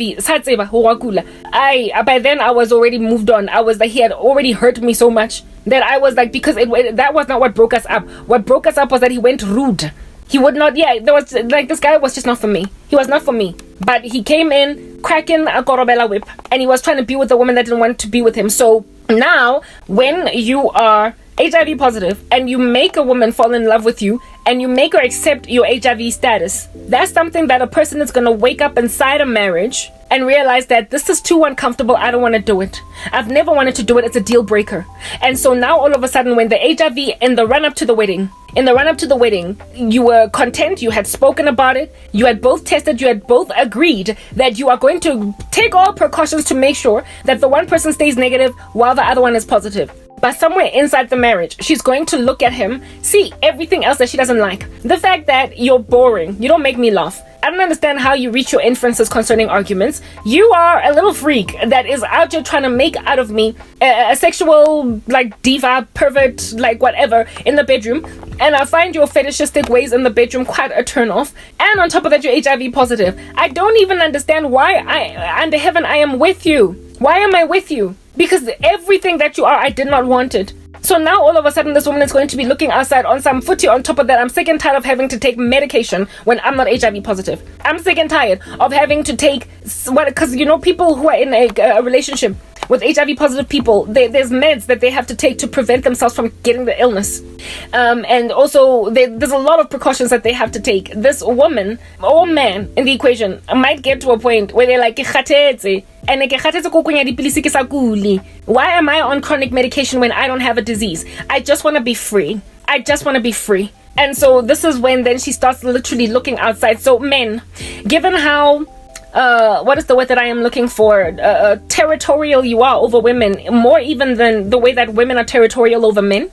by then I was already moved on. I was like, he had already hurt me so much that I was like, because that was not what broke us up. What broke us up was that he went rude. He would not, there was like, this guy was just not for me. He was not for me. But he came in cracking a Korobela whip, and he was trying to be with a woman that didn't want to be with him. So now, when you are HIV positive and you make a woman fall in love with you and you make her accept your HIV status, that's something that a person is going to wake up inside a marriage and realize that this is too uncomfortable. I don't want to do it. I've never wanted to do it. It's a deal breaker. And so now all of a sudden, when the HIV in the run up to the wedding, you were content, you had spoken about it, you had both tested, you had both agreed that you are going to take all precautions to make sure that the one person stays negative while the other one is positive. But somewhere inside the marriage, she's going to look at him, see everything else that she doesn't like. The fact that you're boring, you don't make me laugh. I don't understand how you reach your inferences concerning arguments. You are a little freak that is out here trying to make out of me a sexual, like, diva, pervert, like, whatever, in the bedroom. And I find your fetishistic ways in the bedroom quite a turn off. And on top of that, you're HIV positive. I don't even understand why under heaven I am with you. Why am I with you? Because everything that you are, I did not want it. So now all of a sudden this woman is going to be looking outside on some footy. On top of that, I'm sick and tired of having to take medication when I'm not HIV positive. I'm sick and tired of having to take because people who are in a relationship with HIV positive people, there's meds that they have to take to prevent themselves from getting the illness. And also there's a lot of precautions that they have to take. This woman or man in the equation might get to a point where they're like, why am I on chronic medication when I don't have a disease? I just want to be free. And so this is when then she starts literally looking outside. So men, given how what is the word that I am looking for? Territorial you are over women, more even than the way that women are territorial over men,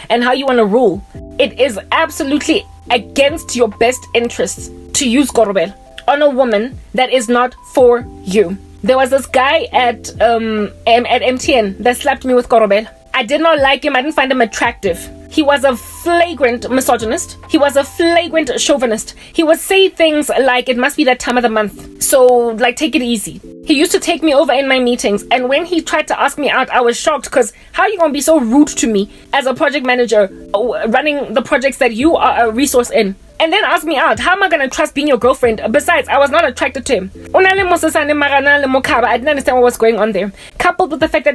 and how you want to rule. It is absolutely against your best interests to use Korobel on a woman that is not for you. There was this guy at MTN that slapped me with Korobel. I did not like him. I didn't find him attractive. He was a flagrant misogynist. He was a flagrant chauvinist. He would say things like, it must be that time of the month, so like take it easy. He used to take me over in my meetings, and when he tried to ask me out, I was shocked, because how are you going to be so rude to me as a project manager running the projects that you are a resource in? And then ask me out. How am I going to trust being your girlfriend? Besides, I was not attracted to him. I didn't understand what was going on there. Coupled with the fact that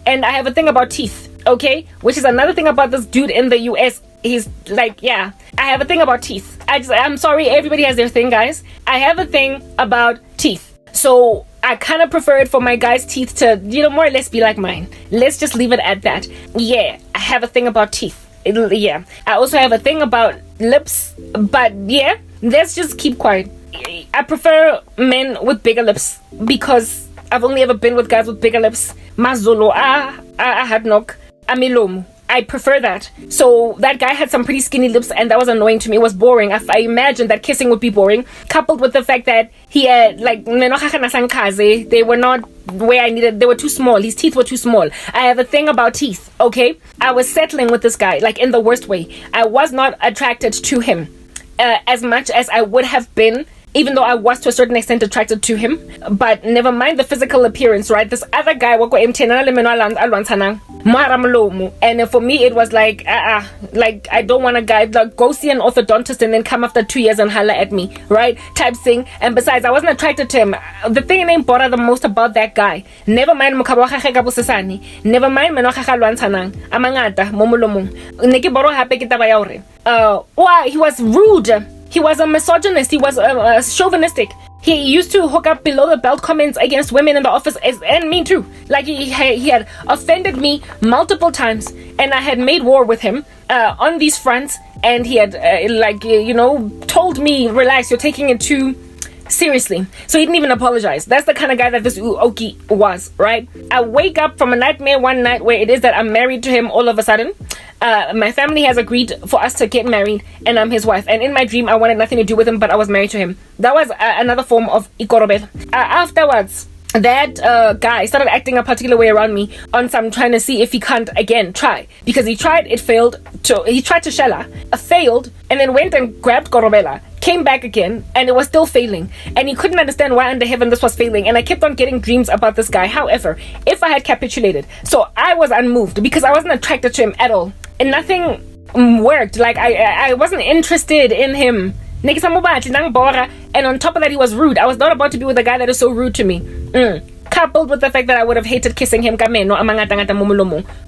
and I have a thing about teeth, okay? Which is another thing about this dude in the US. He's like, I have a thing about teeth. I'm sorry, everybody has their thing, guys. I have a thing about teeth. So I kind of prefer it for my guys' teeth to, more or less be like mine. Let's just leave it at that. Yeah, I have a thing about teeth. I also have a thing about lips, but let's just keep quiet. I prefer men with bigger lips because I've only ever been with guys with bigger lips. Mazolo, ahadnok, amilomu. I prefer that. So that guy had some pretty skinny lips, and that was annoying to me. It was boring. I imagined that kissing would be boring, coupled with the fact that he had they were not where I needed. They were too small. His teeth were too small. I have a thing about teeth, okay? I was settling with this guy, like in the worst way. I was not attracted to him as much as I would have been, even though I was to a certain extent attracted to him. But never mind the physical appearance, right? This other guy, and for me it was like, I don't want a guy like go see an orthodontist and then come after 2 years and holler at me, right? Type thing. And besides, I wasn't attracted to him. The thing that didn't bother the most about that guy, never mind never mind amangata why he was rude. He was a misogynist. He was chauvinistic. He used to hook up below the belt comments against women in the office, and me too. Like he had offended me multiple times, and I had made war with him on these fronts. And he had told me, relax, you're taking it too seriously. So he didn't even apologize. That's the kind of guy that this Uoki was, right? I wake up from a nightmare one night where it is that I'm married to him all of a sudden. My family has agreed for us to get married, and I'm his wife. And in my dream, I wanted nothing to do with him, but I was married to him. That was another form of ikorobel. Afterwards, that guy started acting a particular way around me on some trying to see if he can't again try, because he tried, it failed. He tried to shella, failed and then went and grabbed Korobela, came back again, and it was still failing. And he couldn't understand why under heaven this was failing. And I kept on getting dreams about this guy. However, if I had capitulated, so I was unmoved because I wasn't attracted to him at all. And nothing worked. Like, I wasn't interested in him. And on top of that, he was rude. I was not about to be with a guy that is so rude to me. Coupled with the fact that I would have hated kissing him.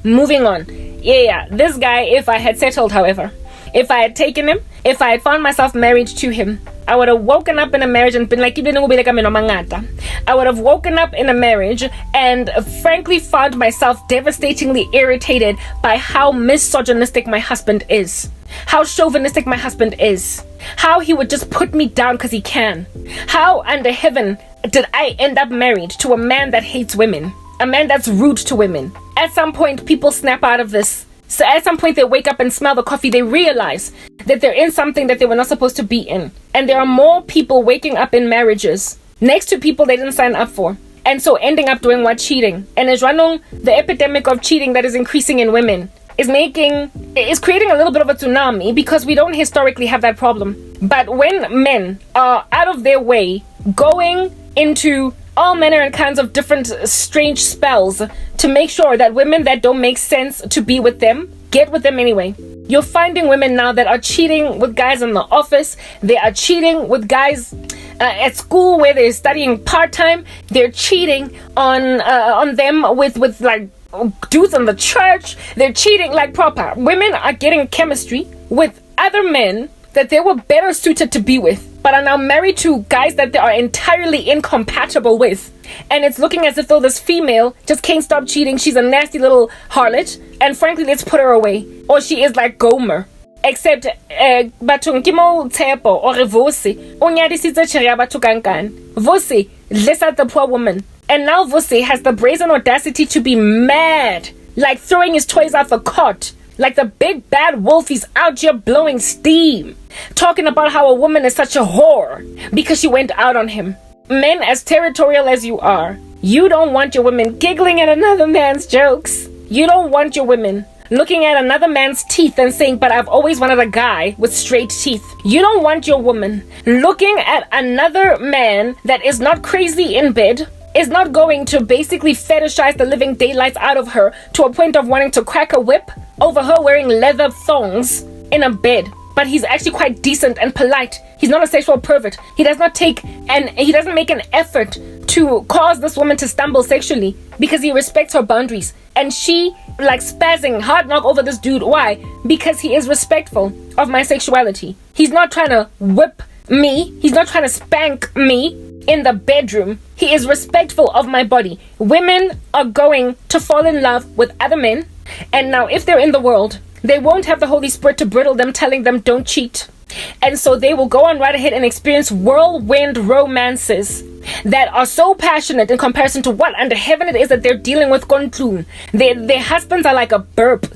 Moving on. Yeah. This guy, if I had settled, however, if I had taken him, if I had found myself married to him, I would have woken up in a marriage and been like, I would have woken up in a marriage and frankly found myself devastatingly irritated by how misogynistic my husband is, how chauvinistic my husband is, how he would just put me down because he can. How under heaven did I end up married to a man that hates women, a man that's rude to women? At some point, people snap out of this. So at some point they wake up and smell the coffee. They realize that they're in something that they were not supposed to be in. And there are more people waking up in marriages next to people they didn't sign up for. And so ending up doing what? Cheating. And as the epidemic of cheating that is increasing in women is creating a little bit of a tsunami because we don't historically have that problem. But when men are out of their way going into all manner and kinds of different strange spells to make sure that women that don't make sense to be with them get with them anyway. You're finding women now that are cheating with guys in the office. They are cheating with guys at school where they're studying part-time. They're cheating on them with like dudes in the church. They're cheating like proper. Women are getting chemistry with other men that they were better suited to be with, but are now married to guys that they are entirely incompatible with. And it's looking as if though this female just can't stop cheating. She's a nasty little harlot, and frankly, let's put her away. Or she is like Gomer. Except, bathong ke mo Tshepo or Vusi, o nyadisitse tjhere ya batho kankane. Vusi lesa the poor woman. And now Vusi has the brazen audacity to be mad, like throwing his toys out the cot. Like the big bad wolf, he's out here blowing steam, talking about how a woman is such a whore because she went out on him. Men, as territorial as you are, you don't want your women giggling at another man's jokes. You don't want your women looking at another man's teeth and saying, but I've always wanted a guy with straight teeth. You don't want your woman looking at another man that is not crazy in bed, is not going to basically fetishize the living daylights out of her to a point of wanting to crack a whip over her wearing leather thongs in a bed. But he's actually quite decent and polite. He's not a sexual pervert. He doesn't make an effort to cause this woman to stumble sexually because he respects her boundaries. And she like spazzing hard knock over this dude. Why? Because he is respectful of my sexuality. He's not trying to whip me. He's not trying to spank me in the bedroom. He is respectful of my body. Women are going to fall in love with other men, and now if they're in the world, they won't have the Holy Spirit to brittle them, telling them don't cheat. And so they will go on right ahead and experience whirlwind romances that are so passionate in comparison to what under heaven it is that they're dealing with. Their husbands are like a burp.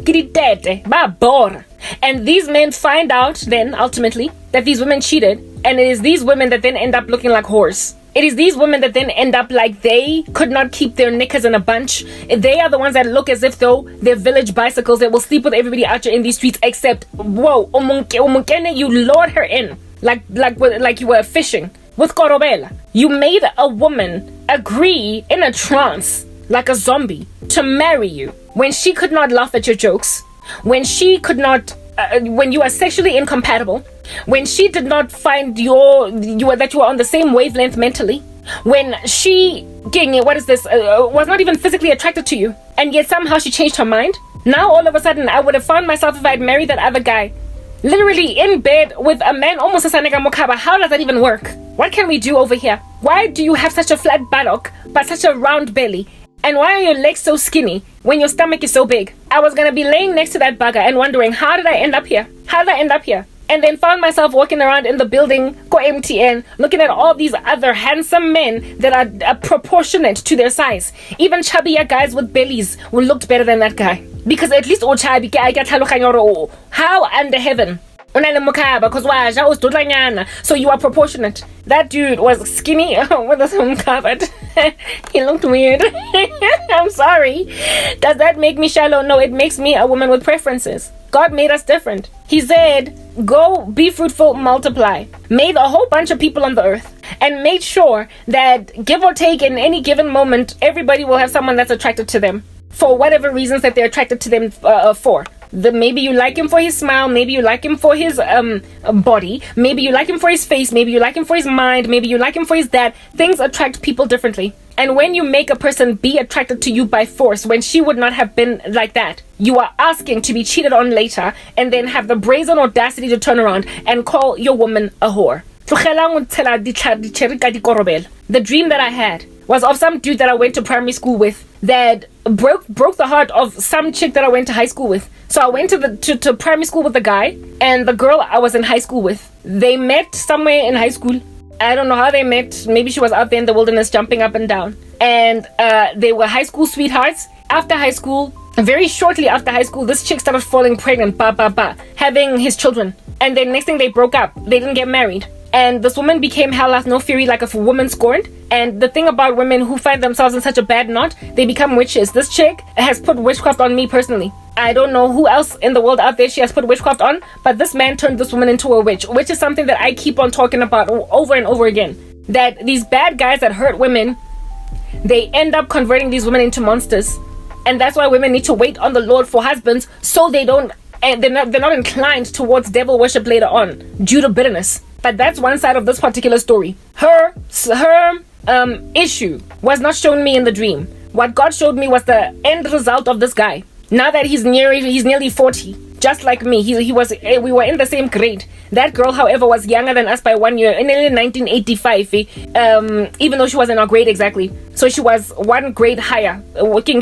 And these men find out then ultimately that these women cheated, and it is these women that then end up looking like whores. It is these women that then end up like they could not keep their knickers in a bunch. They are the ones that look as if though they're village bicycles that will sleep with everybody out here in these streets, except, whoa, you lured her in like you were fishing with Korobela. You made a woman agree in a trance like a zombie to marry you when she could not laugh at your jokes, when she could not when you are sexually incompatible, when she did not find that you were on the same wavelength mentally, when she was not even physically attracted to you, and yet somehow she changed her mind. Now all of a sudden I would have found myself, if I had married that other guy, literally in bed with a man almost as a nigga mokaba. How does that even work? What can we do over here? Why do you have such a flat buttock but such a round belly? And why are your legs so skinny when your stomach is so big? I was going to be laying next to that bugger and wondering, how did I end up here? How did I end up here? And then found myself walking around in the building, go MTN, looking at all these other handsome men that are proportionate to their size. Even chubbier guys with bellies will look better than that guy. Because at least how under heaven? So you are proportionate. That dude was skinny with some covered. He looked weird. I'm sorry. Does that make me shallow? No, it makes me a woman with preferences. God made us different. He said, go be fruitful, multiply. Made a whole bunch of people on the earth and made sure that, give or take, in any given moment, everybody will have someone that's attracted to them for whatever reasons that they're attracted to them for. Maybe you like him for his smile, maybe you like him for his body, maybe you like him for his face, maybe you like him for his mind, maybe you like him for his dad. Things attract people differently. And when you make a person be attracted to you by force, when she would not have been like that, you are asking to be cheated on later and then have the brazen audacity to turn around and call your woman a whore. The dream that I had was of some dude that I went to primary school with that broke the heart of some chick that I went to high school with. So I went to primary school with the guy, and the girl I was in high school with, they met somewhere in high school. I don't know how they met. Maybe she was out there in the wilderness jumping up and down. And they were high school sweethearts. After high school, very shortly after high school, this chick started falling pregnant, having his children. And then next thing, they broke up. They didn't get married. And this woman became hell hath no fury, like a woman scorned. And the thing about women who find themselves in such a bad knot, they become witches. This chick has put witchcraft on me personally. I don't know who else in the world out there she has put witchcraft on, but this man turned this woman into a witch, which is something that I keep on talking about over and over again. That these bad guys that hurt women, they end up converting these women into monsters. And that's why women need to wait on the Lord for husbands, so they don't, and they're not inclined towards devil worship later on due to bitterness. But that's one side of this particular story. Her issue was not shown me in the dream. What God showed me was the end result of this guy. Now that he's nearly 40, just like me. We were in the same grade. That girl, however, was younger than us by 1 year. In 1985, even though she was in our grade exactly. So she was one grade higher.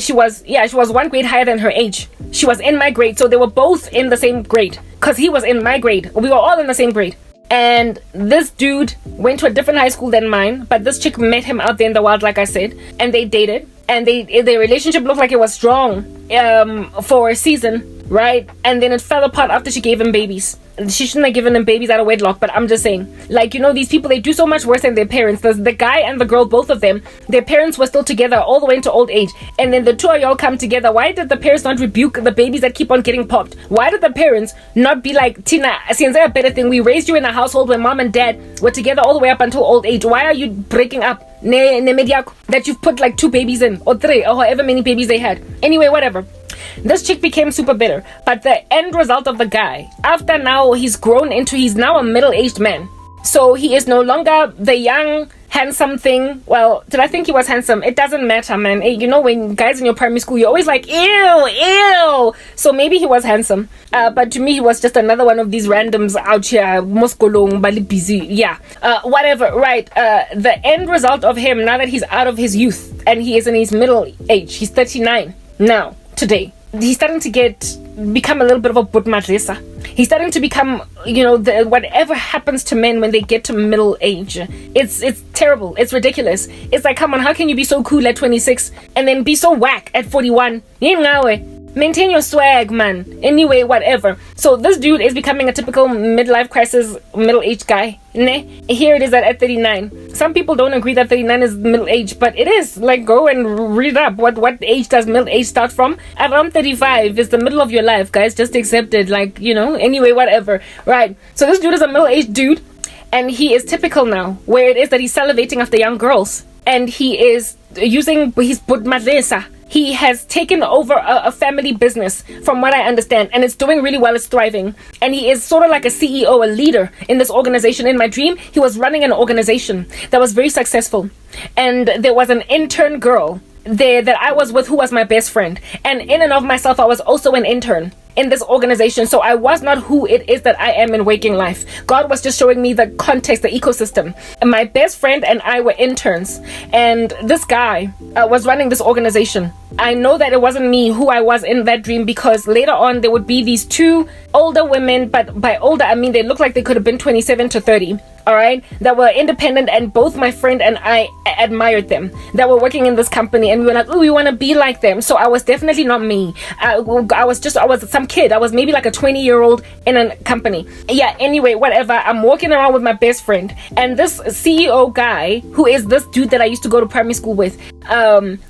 She was 1 grade higher than her age. She was in my grade, so they were both in the same grade. Because he was in my grade. We were all in the same grade. And this dude went to a different high school than mine, but this chick met him out there in the wild, like I said, and they dated, and their relationship looked like it was strong for a season, right? And then it fell apart after she gave him babies. She shouldn't have given him babies out of wedlock, but I'm just saying, like, you know, these people, they do so much worse than their parents. The guy and the girl, both of them, their parents were still together all the way into old age, and then the two of y'all come together. Why did the parents not rebuke the babies that keep on getting popped? Why did the parents not be like, Tina, since a better thing, we raised you in a household where mom and dad were together all the way up until old age. Why are you breaking up? That you've put like 2 babies in, or 3, or however many babies they had. Anyway, whatever. This chick became super bitter, but the end result of the guy, after now he's now a middle-aged man. So he is no longer the young, handsome thing. Well, did I think he was handsome? It doesn't matter, man. You know, when guys in your primary school, you're always like, ew. So maybe he was handsome. But to me, he was just another one of these randoms out here, Moskolong, Bali busy. Yeah. Whatever, right. The end result of him, now that he's out of his youth and he is in his middle age, he's 39 now, today. He's starting to become a little bit of a butmadresa. He's starting to become, you know, whatever happens to men when they get to middle age. It's terrible. It's ridiculous. It's like, come on, how can you be so cool at 26 and then be so whack at 41? Maintain your swag, man. Anyway, whatever. So this dude is becoming a typical midlife crisis, middle-aged guy. Here it is at 39. Some people don't agree that 39 is middle age, but it is. Like, go and read up. What age does middle age start from? Around 35 is the middle of your life, guys. Just accept it. Like, you know, anyway, whatever. Right. So this dude is a middle-aged dude, and he is typical now, where it is that he's salivating after young girls. And he is using his budmadesa. He has taken over a family business, from what I understand, and it's doing really well. It's thriving. And he is sort of like a CEO, a leader in this organization. In my dream, he was running an organization that was very successful. And there was an intern girl there that I was with who was my best friend. And in and of myself, I was also an intern in this organization. So I was not who it is that I am in waking life. God was just showing me the context, the ecosystem. And my best friend and I were interns. And this guy was running this organization. I know that it wasn't me who I was in that dream, because later on there would be these 2 older women, but by older I mean they looked like they could have been 27 to 30. All right, that were independent, and both my friend and I admired them, that were working in this company, and we were like, oh, we want to be like them. So I was definitely not me. I was some kid. I was maybe like a 20-year-old in a company. Yeah, anyway, whatever. I'm walking around with my best friend, and this CEO guy, who is this dude that I used to go to primary school with,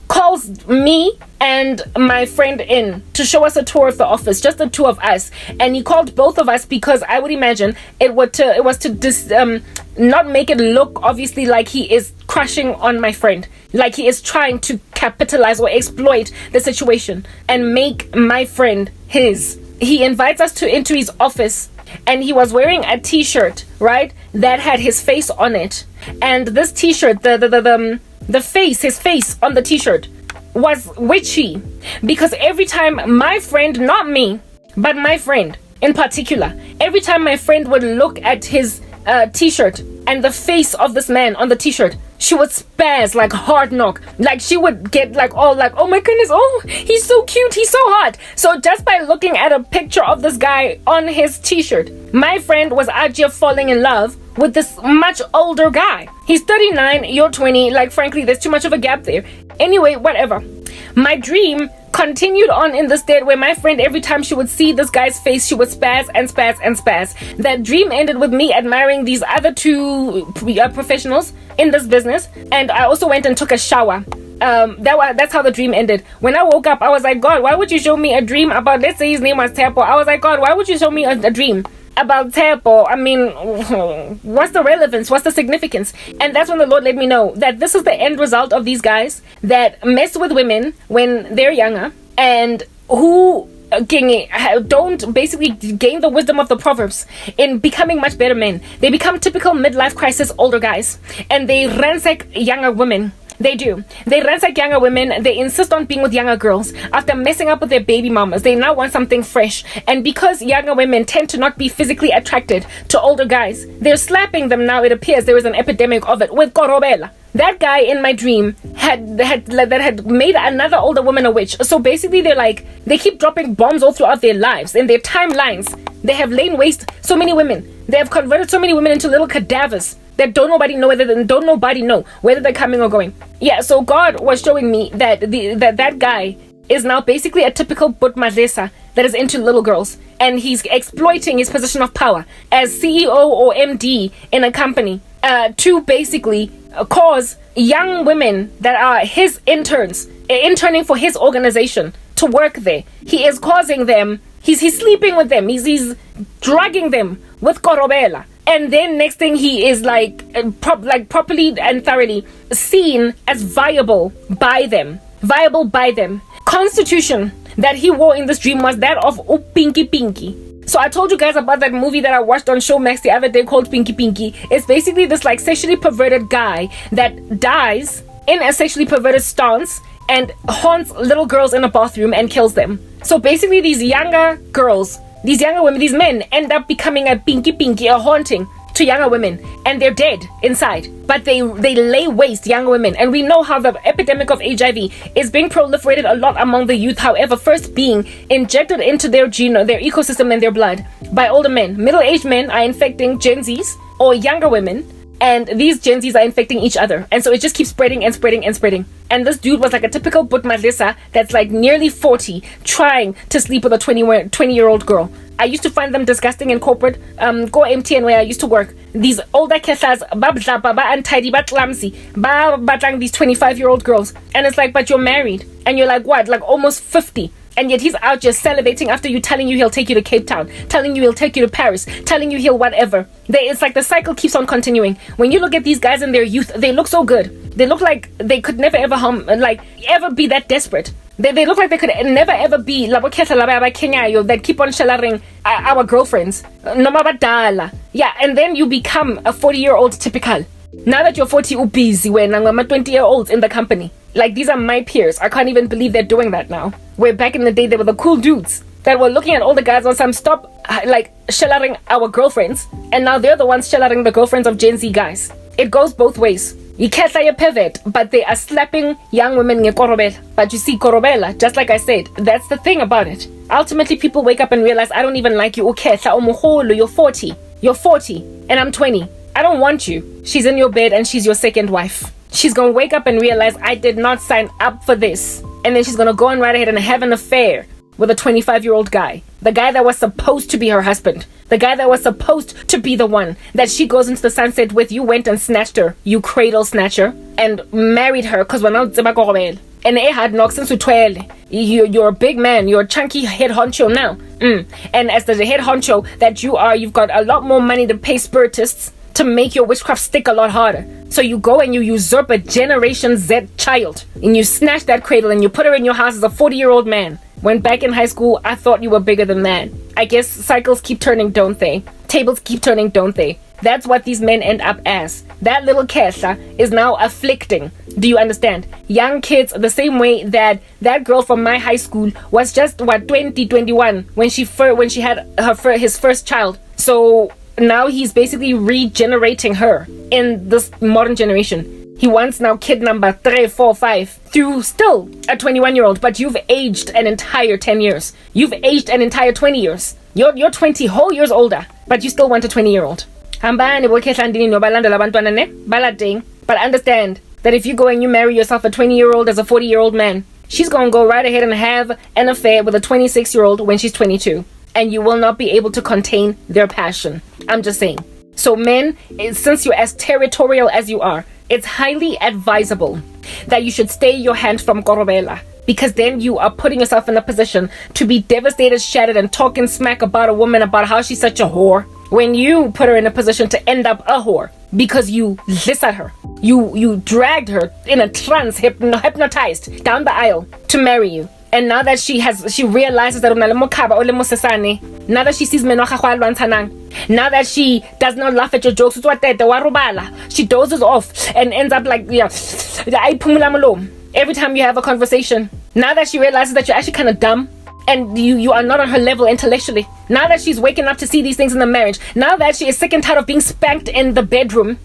calls me and my friend in to show us a tour of the office, just the two of us. And he called both of us because I would imagine it was to not make it look obviously like he is crushing on my friend, like he is trying to capitalize or exploit the situation and make my friend his. He invites us into his office, and he was wearing a t-shirt, right, that had his face on it. And this t-shirt, his face on the t-shirt was witchy, because every time my friend, not me, but my friend in particular, every time my friend would look at his t-shirt and the face of this man on the t-shirt, she would spaz like hard knock. Like she would get like all like, oh my goodness, oh, he's so cute, he's so hot. So just by looking at a picture of this guy on his t-shirt, my friend was actually falling in love with this much older guy. He's 39, you're 20. Like, frankly, there's too much of a gap there. Anyway, whatever. My dream continued on in the state where my friend, every time she would see this guy's face, she would spaz and spaz and spaz. That dream ended with me admiring these other two professionals in this business, and I also went and took a shower. That's how the dream ended. When I woke up, I was like, God, why would you show me a dream about, let's say his name was Tepo. I was like, God, why would you show me a dream about Tepo? I mean, what's the relevance? What's the significance? And that's when the Lord let me know that this is the end result of these guys that mess with women when they're younger, and who don't basically gain the wisdom of the Proverbs in becoming much better men. They become typical midlife crisis older guys, and they ransack younger women. They do. They ransack younger women. They insist on being with younger girls. After messing up with their baby mamas, they now want something fresh. And because younger women tend to not be physically attracted to older guys, they're slapping them now. It appears there is an epidemic of it with Korobela. That guy in my dream had made another older woman a witch. So basically they keep dropping bombs all throughout their lives. In their timelines, they have lain waste so many women. They have converted so many women into little cadavers that don't nobody know whether they're coming or going. Yeah, so God was showing me that that guy is now basically a typical But Madresa that is into little girls, and he's exploiting his position of power as CEO or MD in a company to basically cause young women that are his interning for his organization to work there. He is causing them, he's sleeping with them, he's drugging them with Korobela. And then next thing, he is properly and thoroughly seen as viable by them. Constitution that he wore in this dream was that of Pinky Pinky. So I told you guys about that movie that I watched on Showmax the other day called Pinky Pinky. It's basically this like sexually perverted guy that dies in a sexually perverted stance and haunts little girls in a bathroom and kills them. So basically these younger girls, these younger women, these men end up becoming a pinky, a haunting to younger women, and they're dead inside. But they lay waste younger women, and we know how the epidemic of HIV is being proliferated a lot among the youth. However, first being injected into their genome, their ecosystem, and their blood by older men. Middle-aged men are infecting Gen Zs or younger women, and these Gen Zs are infecting each other, and so it just keeps spreading and spreading and spreading. And this dude was like a typical But Madresa that's like nearly 40 trying to sleep with a 20-year-old girl. I used to find them disgusting in corporate go MTN where I used to work. These older kethas baba untidy but clumsy batlang these 25-year-old girls, and it's like, but you're married and you're like what, like almost 50, and yet he's out just salivating after you, telling you he'll take you to Cape Town, telling you he'll take you to Paris, telling you he'll whatever. It's like the cycle keeps on continuing. When you look at these guys in their youth, they look so good. They look like they could never ever ever be that desperate. They look like they could never ever be that keep on sharing our girlfriends. Yeah, and then you become a 40-year-old typical. Now that you're 40, you're busy when I'm 20-year-olds in the company. Like, these are my peers. I can't even believe they're doing that now. Where back in the day, they were the cool dudes that were looking at all the guys on some stop, like, shellaring our girlfriends. And now they're the ones shellaring the girlfriends of Gen Z guys. It goes both ways. You can't say a pivot, but they are slapping young women in Korobela. But you see, Korobela, just like I said, that's the thing about it. Ultimately, people wake up and realize, I don't even like you. You're 40. You're 40, and I'm 20. I don't want you. She's in your bed, and she's your second wife. She's gonna wake up and realize, I did not sign up for this. And then she's gonna go and right ahead and have an affair with a 25-year-old guy. The guy that was supposed to be her husband. The guy that was supposed to be the one that she goes into the sunset with. You went and snatched her, you cradle snatcher, and married her because we're not Korobela. And it had knocked since you're a big man, you're a chunky head honcho now. And as the head honcho that you are, you've got a lot more money to pay spiritists to make your witchcraft stick a lot harder. So you go and you usurp a Generation Z child, and you snatch that cradle and you put her in your house as a 40-year-old man. When back in high school, I thought you were bigger than that. I guess cycles keep turning, don't they? Tables keep turning, don't they? That's what these men end up as. That little Kesha is now afflicting. Do you understand? Young kids the same way that girl from my high school was just 20, 21 when she had his first child. So now he's basically regenerating her in this modern generation. He wants now kid number 3, 4, 5 through still a 21-year-old, but you've aged an entire 10 years. You've aged an entire 20 years. You're 20 whole years older, but you still want a 20-year-old. But understand that if you go and you marry yourself a 20-year-old as a 40-year-old man, she's going to go right ahead and have an affair with a 26-year-old when she's 22. And you will not be able to contain their passion. I'm just saying. So men, since you're as territorial as you are, it's highly advisable that you should stay your hand from Korobela, because then you are putting yourself in a position to be devastated, shattered, and talking smack about a woman about how she's such a whore, when you put her in a position to end up a whore because you lis at her. You dragged her in a trance, hypnotized down the aisle to marry you. And now that she realizes that now that she sees now that she does not laugh at your jokes, she dozes off and ends up like every time you have a conversation. Now that she realizes that you're actually kind of dumb and you are not on her level intellectually. Now that she's waking up to see these things in the marriage. Now that she is sick and tired of being spanked in the bedroom.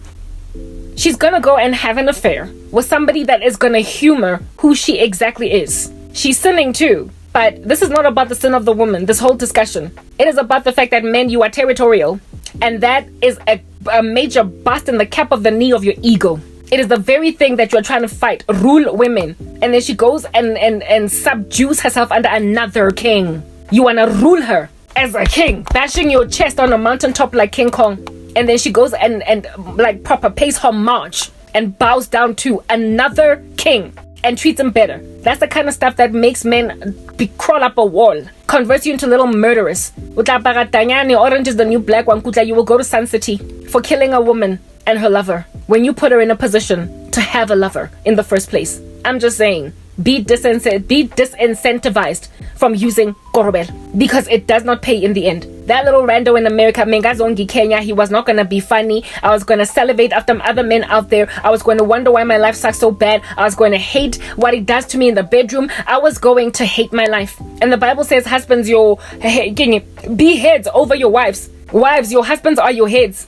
She's gonna go and have an affair with somebody that is gonna humor who she exactly is. She's sinning too, but this is not about the sin of the woman, this whole discussion. It is about the fact that men, you are territorial, and that is a major bust in the cap of the knee of your ego. It is the very thing that you're trying to fight, rule women, and then she goes and subdues herself under another king. You want to rule her as a king, bashing your chest on a mountaintop like King Kong, and then she goes and like proper pays homage and bows down to another king and treats him better. That's the kind of stuff that makes men crawl up a wall, converts you into little murderers. Orange is the new black one. You will go to Sun City for killing a woman and her lover when you put her in a position to have a lover in the first place. I'm just saying, be disincentivized from using Korobel, because it does not pay in the end. That little rando in America, Mengazongi Kenya, he was not going to be funny. I was going to salivate after other men out there. I was going to wonder why my life sucks so bad. I was going to hate what it does to me in the bedroom. I was going to hate my life. And the Bible says, husbands, be heads over your wives. Wives, your husbands are your heads.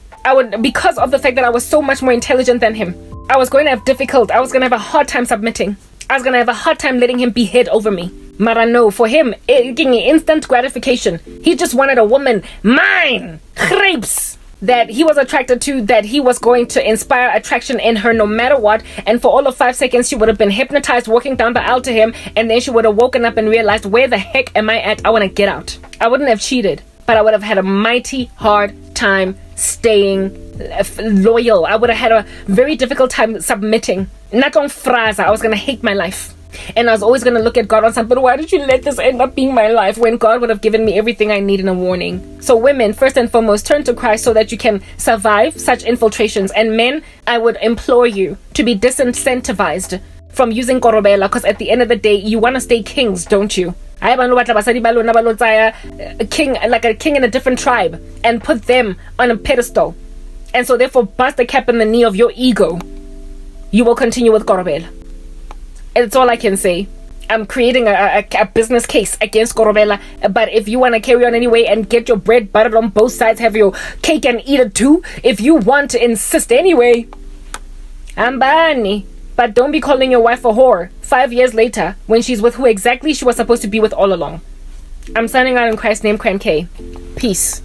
Because of the fact that I was so much more intelligent than him, I was going to have a hard time submitting. I was going to have a hard time letting him be head over me. Marano, for him, instant gratification. He just wanted a woman, mine, grapes, that he was attracted to, that he was going to inspire attraction in her no matter what. And for all of 5 seconds, she would have been hypnotized walking down the aisle to him. And then she would have woken up and realized, where the heck am I at? I want to get out. I wouldn't have cheated, but I would have had a mighty hard time staying loyal. I would have had a very difficult time submitting. Not on fraza. I was going to hate my life. And I was always going to look at God on something, but why did you let this end up being my life when God would have given me everything I need in a warning? So women, first and foremost, turn to Christ so that you can survive such infiltrations. And men, I would implore you to be disincentivized from using Korobela, because at the end of the day, you want to stay kings, don't you? King, like a king in a different tribe, and put them on a pedestal. And so therefore bust the cap in the knee of your ego. You will continue with Korobela. It's all I can say. I'm creating a business case against Korobela, but if you want to carry on anyway and get your bread buttered on both sides, have your cake and eat it too, if you want to insist anyway, Ambani. But don't be calling your wife a whore 5 years later when she's with who exactly she was supposed to be with all along. I'm signing out in Christ's name, Cran K. Peace.